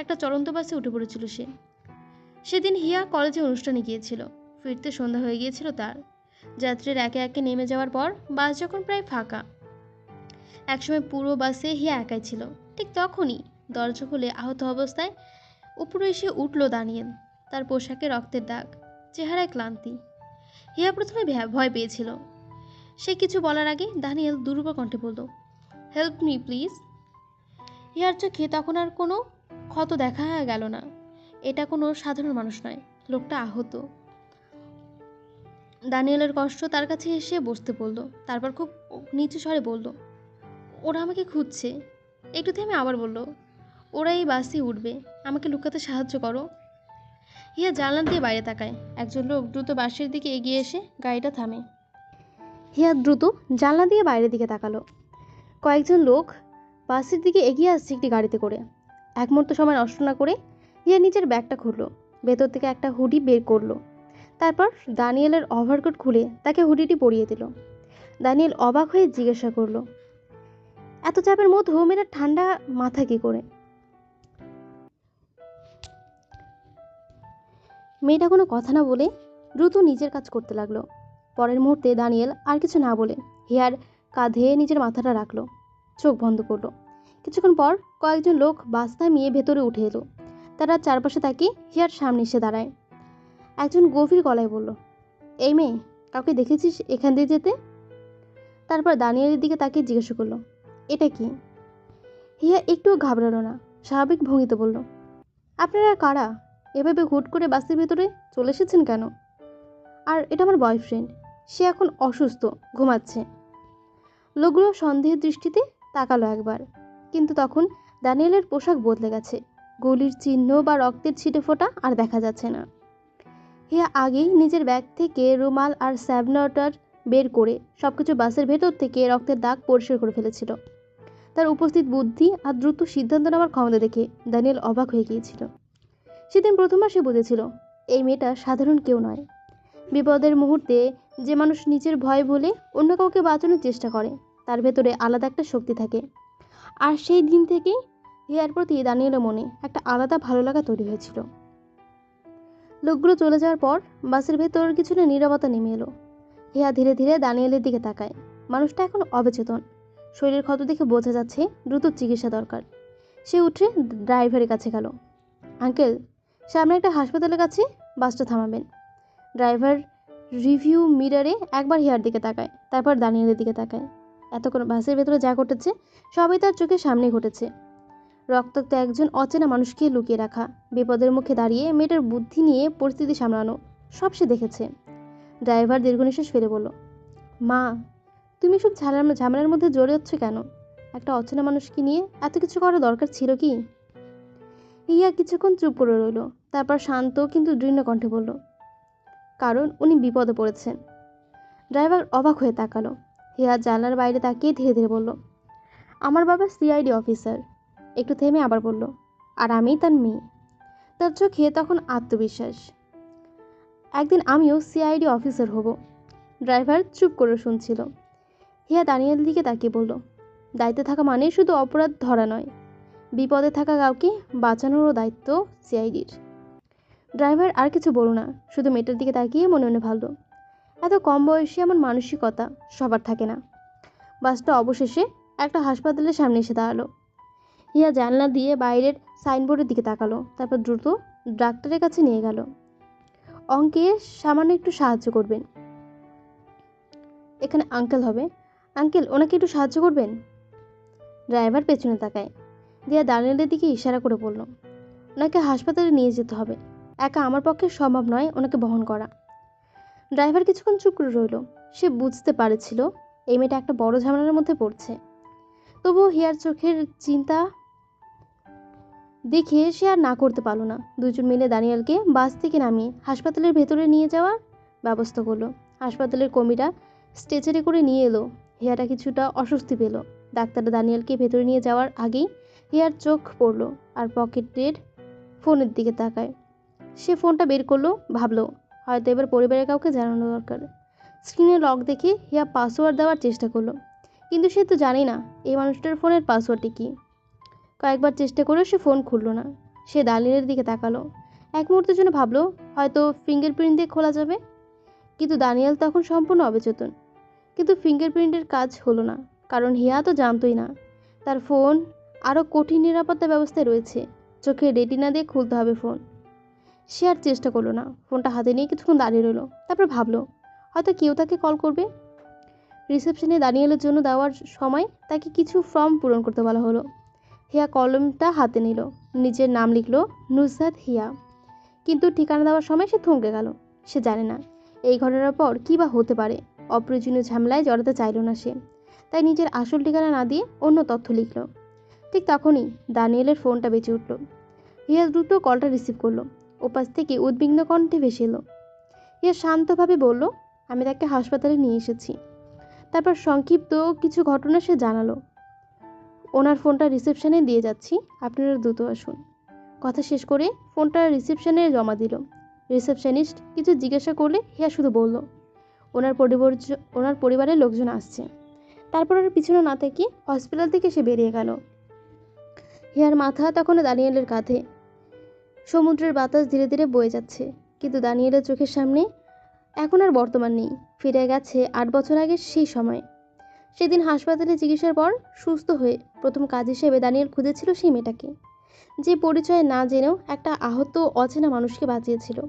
একটা চলন্ত বাসে উঠে পড়েছিল সে। সেদিন হিয়া কলেজে অনুষ্ঠানে গিয়েছিল। ফিরতে সন্ধ্যা হয়ে গিয়েছিল তার। যাত্রীরা একে একে নেমে যাওয়ার পর বাস যখন প্রায় ফাঁকা, একসময় পুরো বাসে হিয়া একাই ছিল। ঠিক তখনই দরজা খুলে আহত অবস্থায় উপরে এসে উঠল দানিয়েল। তার পোশাকে রক্তের দাগ, চেহারায় ক্লান্তি। হিয়া প্রথমে ভয় পেয়েছিল। সে কিছু বলার আগে দানিয়েল দুর্বল কণ্ঠে বলল, হেল্প মি প্লিজ। হিয়ার চোখে তখন আর কোনো ক্ষত দেখা গেল না। এটা কোনো সাধারণ মানুষ নয়, লোকটা আহত। দানিয়েলের কষ্ট তার কাছে এসে বসতে বলল। তারপর খুব নিচু স্বরে বলল, ওরা আমাকে খুঁজছে। একটু থেমে আবার বলল, ওরা এই বাসে উঠবে, আমাকে লুকাতে সাহায্য করো। হিয়া জানলা দিয়ে বাইরে তাকায়। একজন লোক দ্রুত বাসের দিকে এগিয়ে এসে গাড়িটা থামে। হিয়া দ্রুত জানলা দিয়ে বাইরের দিকে তাকালো। কয়েকজন লোক বাসের দিকে এগিয়ে আসছে একটি গাড়িতে করে। এক মুহূর্ত সময় নষ্ট না করে হিয়া নিজের ব্যাগটা খুলল, ভেতর থেকে একটা হুডি বের করলো। তারপর দানিয়েলের ওভারকোট খুলে তাকে হুডিটি পরিয়ে দিল। দানিয়েল অবাক হয়ে জিজ্ঞাসা করলো, এত চাপের মধ্যেও মেয়েরা ঠান্ডা মাথা কি করে? মেয়েটা কোনো কথা না বলে দ্রুত নিজের কাজ করতে লাগলো। পরের মুহূর্তে দানিয়েল আর কিছু না বলে হিয়ার কাঁধে নিজের মাথাটা রাখলো, চোখ বন্ধ করলো। কিছুক্ষণ পর কয়েকজন লোক বাস থামিয়ে ভেতরে উঠে এলো। তারা চারপাশে তাকিয়ে হিয়ার সামনে এসে দাঁড়ায়। একজন গভীর গলায় বলল, এই মেয়ে, কাউকে দেখেছিস এখান দিয়ে যেতে? তারপর দানিয়েলের দিকে তাকিয়ে জিজ্ঞাসা করলো, এটা কি? হিয়া একটুও ঘাবড়ালো না, স্বাভাবিক ভঙ্গিতে বলল, আপনারা কারা? এভাবে হুট করে বাসের ভেতরে চলে এসেছেন কেন? আর এটা আমার বয়ফ্রেন্ড, সে এখন অসুস্থ, ঘুমাচ্ছে। লোকগুলো সন্দেহের দৃষ্টিতে তাকালো একবার, কিন্তু তখন দানিয়েলের পোশাক বদলে গেছে। গুলির চিহ্ন বা রক্তের ছিটে ফোঁটা আর দেখা যাচ্ছে না। হিয়া আগেই নিজের ব্যাগ থেকে রুমাল আর স্যাবনাটার বের করে সবকিছু বাসের ভেতর থেকে রক্তের দাগ পরিষ্কার করে ফেলেছিল। তার উপস্থিত বুদ্ধি আর দ্রুত সিদ্ধান্ত নেওয়ার ক্ষমতা দেখে দানিয়েল অবাক হয়ে গিয়েছিল। সেদিন প্রথমবার সে বুঝেছিল এই মেয়েটা সাধারণ কেউ নয়। বিপদের মুহূর্তে যে মানুষ নিজের ভয় ভুলে অন্য কাউকে বাঁচানোর চেষ্টা করে, তার ভেতরে আলাদা একটা শক্তি থাকে। আর সেই দিন থেকেই হিয়ার প্রতি দানিয়েলের মনে একটা আলাদা ভালো লাগা তৈরি হয়েছিল। লোকগুলো চলে যাওয়ার পর বাসের ভেতর কিছুটা নীরবতা নেমে এলো। হিয়া ধীরে ধীরে দানিয়েলের দিকে তাকায়। মানুষটা এখন অবচেতন, শরীরের ক্ষত দেখে বোঝা যাচ্ছে দ্রুত চিকিৎসা দরকার। সে উঠে ড্রাইভারের কাছে গেল। আঙ্কেল, সামনে একটা হাসপাতালের কাছে বাসটা থামাবেন। ড্রাইভার রিভিউ মিরারে একবার হিয়ার দিকে তাকায়, তারপর দানিয়েলের দিকে তাকায়। এতক্ষণ বাসের ভেতরে যা ঘটেছে সবই তার চোখের সামনে ঘটেছে। রক্তাক্ত একজন অচেনা মানুষকে লুকিয়ে রাখা, বিপদের মুখে দাঁড়িয়ে মেয়েটার বুদ্ধি নিয়ে পরিস্থিতি সামলানো, সব সে দেখেছে। ড্রাইভার দীর্ঘনিশ্বাস ফেলে বলল, মা, তুমি সব ঝামেলার মধ্যে জড়ে যাচ্ছ কেন? একটা অচেনা মানুষকে নিয়ে এত কিছু করার দরকার ছিল কি? হিয়া কিছুক্ষণ চুপ করে রইল, তারপর শান্ত কিন্তু দৃঢ় কণ্ঠে বলল, কারণ উনি বিপদে পড়েছেন। ড্রাইভার অবাক হয়ে তাকালো। হিয়া জানলার বাইরে তাকিয়ে ধীরে ধীরে বলল, আমার বাবা সিআইডি অফিসার। একটু থেমে আবার বলল, আর আমি তার মেয়ে। তার চোখে তখন আত্মবিশ্বাস। একদিন আমিও সিআইডি অফিসার হব। ড্রাইভার চুপ করে শুনছিল। হিয়া দানিয়েলের দিকে তাকিয়ে বলল, দায়িত্বে থাকা মানে শুধু অপরাধ ধরা নয়, বিপদে থাকা কাউকে বাঁচানোরও দায়িত্ব সিআইডির। ড্রাইভার আর কিছু বলো না, শুধু মেয়েটার দিকে তাকিয়ে মনে মনে ভাবল, এত কম বয়সে এমন মানসিকতা সবার থাকে না। বাসটা অবশেষে একটা হাসপাতালের সামনে এসে দাঁড়ালো। হিয়া জানলা দিয়ে বাইরের সাইনবোর্ডের দিকে তাকালো, তারপর দ্রুত ডাক্তারের কাছে নিয়ে গেল। অঙ্কে সামান্য একটু সাহায্য করবেন। এখানে আঙ্কেল হবে। আঙ্কেল, ওনাকে একটু সাহায্য করবেন। ড্রাইভার পেছনে তাকায়। দিয়া দানিয়েলের দিকে ইশারা করে বলল, ওনাকে হাসপাতালে নিয়ে যেতে হবে। একা আমার পক্ষে সম্ভব নয় ওনাকে বহন করা। ড্রাইভার কিছুক্ষণ চুপ করে রইল। সে বুঝতে পারেছিল এই মেয়েটা একটা বড় ঝামেলার মধ্যে পড়ছে। তবুও হিয়ার চোখের চিন্তা দেখে সে আর না করতে পারল না। দুজন মিলে দানিয়েলকে বাস থেকে নামিয়ে হাসপাতালের ভেতরে নিয়ে যাওয়ার ব্যবস্থা করলো। হাসপাতালের কর্মীরা স্ট্রেচারে করে নিয়ে এলো। হিয়াটা কিছুটা অস্বস্তি পেল। ডাক্তাররা দানিয়েলকে ভেতরে নিয়ে যাওয়ার আগেই হিয়ার চোখ পড়ল আর পকেটের ফোনের দিকে তাকায়। সে ফোনটা বের করলো, ভাবলো হয়তো এবার পরিবারের কাউকে জানানো দরকার। স্ক্রিনে লক দেখে হিয়া পাসওয়ার্ড দেওয়ার চেষ্টা করলো, কিন্তু সে তো জানে না এই মানুষটার ফোনের পাসওয়ার্ডটি কী। কয়েকবার চেষ্টা করেও সে ফোন খুললো না। সে দানিয়েলের দিকে তাকালো। এক মুহূর্তের জন্য ভাবলো হয়তো ফিঙ্গারপ্রিন্ট দিয়ে খোলা যাবে, কিন্তু দানিয়েল তখন সম্পূর্ণ অবচেতন। কিন্তু ফিঙ্গারপ্রিন্টের কাজ হলো না, কারণ হিয়া তো জানতোই না তার ফোন আরও কঠিন নিরাপত্তা ব্যবস্থায় রয়েছে। চোখে রেটিনা দিয়ে খুলতে হবে ফোন। সে আর চেষ্টা করলো না, ফোনটা হাতে নিয়ে কিছুক্ষণ দাঁড়িয়ে রইলো। তারপর ভাবলো হয়তো কেউ তাকে কল করবে। রিসেপশনে দানিয়েলের জন্য দেওয়ার সময় তাকে কিছু ফর্ম পূরণ করতে বলা হলো। হিয়া কলমটা হাতে নিল, নিজের নাম লিখলো, নুসরাত হিয়া। কিন্তু ঠিকানা দেওয়ার সময় সে থমকে গেল। সে জানে না এই ঘটনার পর কী বা হতে পারে। অপ্রয়োজনীয় ঝামেলায় জড়াতে চাইল না সে, তাই নিজের আসল ঠিকানা না দিয়ে অন্য তথ্য লিখল। ঠিক তখনই দানিয়েলের ফোনটা বেঁচে উঠল। হিয়া দ্রুত কলটা রিসিভ করলো। ওপাশ থেকে উদ্বিগ্ন কণ্ঠে ভেসে এলো। হিয়া শান্তভাবে বলল, আমি তাকে হাসপাতালে নিয়ে এসেছি। তারপর সংক্ষিপ্ত কিছু ঘটনা সে জানালো। ওনার ফোনটা রিসেপশনে দিয়ে যাচ্ছি, আপনারা দ্রুত আসুন। কথা শেষ করে ফোনটা রিসেপশনে জমা দিল। রিসেপশনিস্ট কিছু জিজ্ঞাসা করলে হিয়া শুধু বলল, ওনার পরিবারের লোকজন আসছে। তারপর আর পিছনে না থেকে হসপিটাল থেকে সে বেরিয়ে গেল। হিয়ার মাথা তখন দানিয়েলের কাঁধে। সমুদ্রের বাতাস ধীরে ধীরে বয়ে যাচ্ছে, কিন্তু দানিয়েলের চোখের সামনে এখন আর বর্তমান নেই। ফিরে গেছে 8 বছর আগের সেই সময়। সেদিন হাসপাতালে চিকিৎসার পর সুস্থ হয়ে প্রথম কাজ হিসেবে দানিয়েল খুঁজেছিল সেই মেয়েটাকে, যে পরিচয় না জেনেও একটা আহত অচেনা মানুষকে বাঁচিয়েছিল।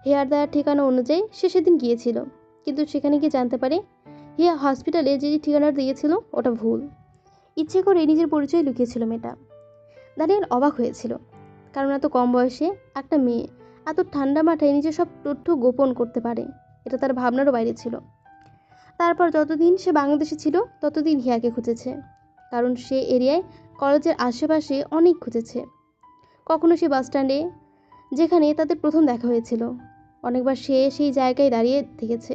হিয়ার দেওয়ার ঠিকানা অনুযায়ী সে সেদিন গিয়েছিল, কিন্তু সেখানে গিয়ে জানতে পারে হিয়া হসপিটালে যে ঠিকানা দিয়েছিল ওটা ভুল। ইচ্ছে করে নিজের পরিচয় লুকিয়েছিল মেয়েটা। দানিয়েল অবাক হয়েছিল, কারণ এত কম বয়সে একটা মেয়ে এত ঠান্ডা মাথায় নিজের সব তথ্য গোপন করতে পারে, এটা তার ভাবনারও বাইরে ছিল। তারপর যতদিন সে বাংলাদেশে ছিল ততদিন হিয়াকে খুঁজেছে, কারণ সে এরিয়ায় কলেজের আশেপাশে অনেক খুঁজেছে। কখনো সে বাসস্ট্যান্ডে, যেখানে তাদের প্রথম দেখা হয়েছিল, অনেকবার সে সেই জায়গায় দাঁড়িয়ে থেকেছে।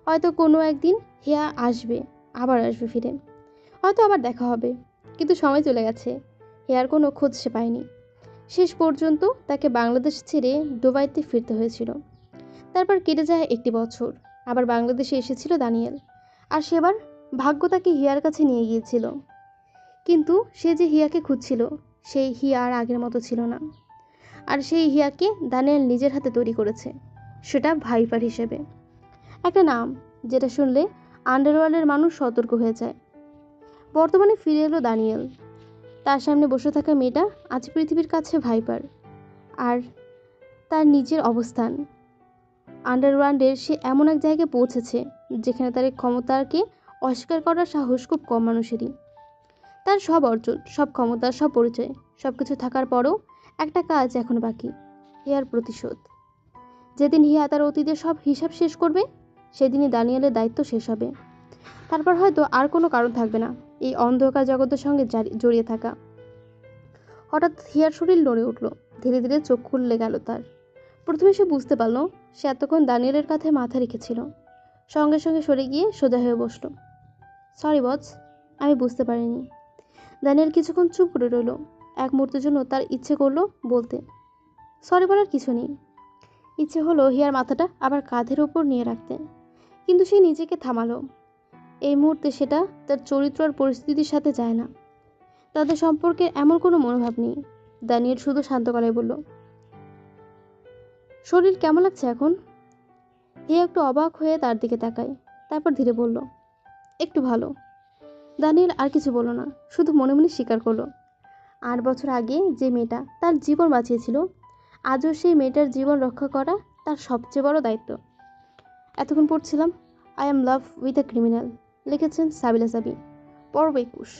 হয়তো কোনো একদিন হিয়া আসবে, আবার আসবে ফিরে, হয়তো আবার দেখা হবে। কিন্তু সময় চলে গেছে, হিয়ার কোনো খোঁজ সে পায়নি। শেষ পর্যন্ত তাকে বাংলাদেশ ছেড়ে দুবাইতে ফিরতে হয়েছিল। তারপর কেটে যায় 1 বছর। আবার বাংলাদেশে এসেছিল দানিয়েল, আর সেবার ভাগ্য তাকে হিয়ার কাছে নিয়ে গিয়েছিল। কিন্তু সে যে হিয়াকে খুঁজছিল সেই হিয়া আর আগের মতো ছিল না। আর সেই হিয়াকে দানিয়েল নিজের হাতে তৈরি করেছে, সেটা ভাইপার হিসেবে। একটা নাম যেটা শুনলে আন্ডারওয়ার্ল্ডের মানুষ সতর্ক হয়ে যায়। বর্তমানে ফিরে এলো দানিয়েল। তার সামনে বসে থাকা মেয়েটা আজ পৃথিবীর কাছে ভাইপার, আর তার নিজের অবস্থান আন্ডারওয়ার্ল্ডের। সে এমন এক জায়গায় পৌঁছেছে যেখানে তার এই ক্ষমতাকে অস্বীকার করার সাহস খুব কম মানুষেরই। তার সব অর্জন, সব ক্ষমতা, সব পরিচয়, সব কিছু থাকার পরও একটা কাজ এখনো বাকি, হিয়ার প্রতিশোধ। যেদিন হিয়া তার অতীতের সব হিসাব শেষ করবে, সেদিনই দানিয়েলের দায়িত্ব শেষ হবে। তারপর হয়তো আর কোনো কারণ থাকবে না এই অন্ধকার জগতের সঙ্গে জড়িয়ে থাকা। হঠাৎ হিয়ার শরীর নড়ে উঠল। ধীরে ধীরে চোখ খুললে গেল তার। প্রথমে সে বুঝতে পারল সে এতক্ষণ দানিয়েলের কাঁধে মাথা রেখেছিল। সঙ্গে সঙ্গে সরে গিয়ে সোজা হয়ে বসল। সরি বস, আমি বুঝতে পারিনি। দানিয়েল কিছুক্ষণ চুপ করে রইল। এক মুহূর্তের জন্য তার ইচ্ছে করলো বলতে, সরি বলার কিছু নেই। ইচ্ছে হলো হিয়ার মাথাটা আবার কাঁধের ওপর নিয়ে রাখতে, কিন্তু সে নিজেকে থামালো। এই মুহূর্তে সেটা তার চরিত্র আর পরিস্থিতির সাথে যায় না। তাদের সম্পর্কে এমন কোনো মনোভাব নেই। দানিয়েল শুধু শান্ত গলায় বলল, শরীর কেমন লাগছে এখন? হিয়া একটু অবাক হয়ে তার দিকে তাকায়, তারপর ধীরে বলল, একটু ভালো। দানিয়েল আর কিছু বলল না, শুধু মনে মনে স্বীকার করলো 8 বছর আগে যে মেয়েটা তার জীবন বাঁচিয়েছিল, আজও সেই মেয়েটার জীবন রক্ষা করা তার সবচেয়ে বড় দায়িত্ব। এতক্ষণ পড়ছিলাম I am love with a criminal, লিখেছেন সাবিলা সাবি, পর্ব 21।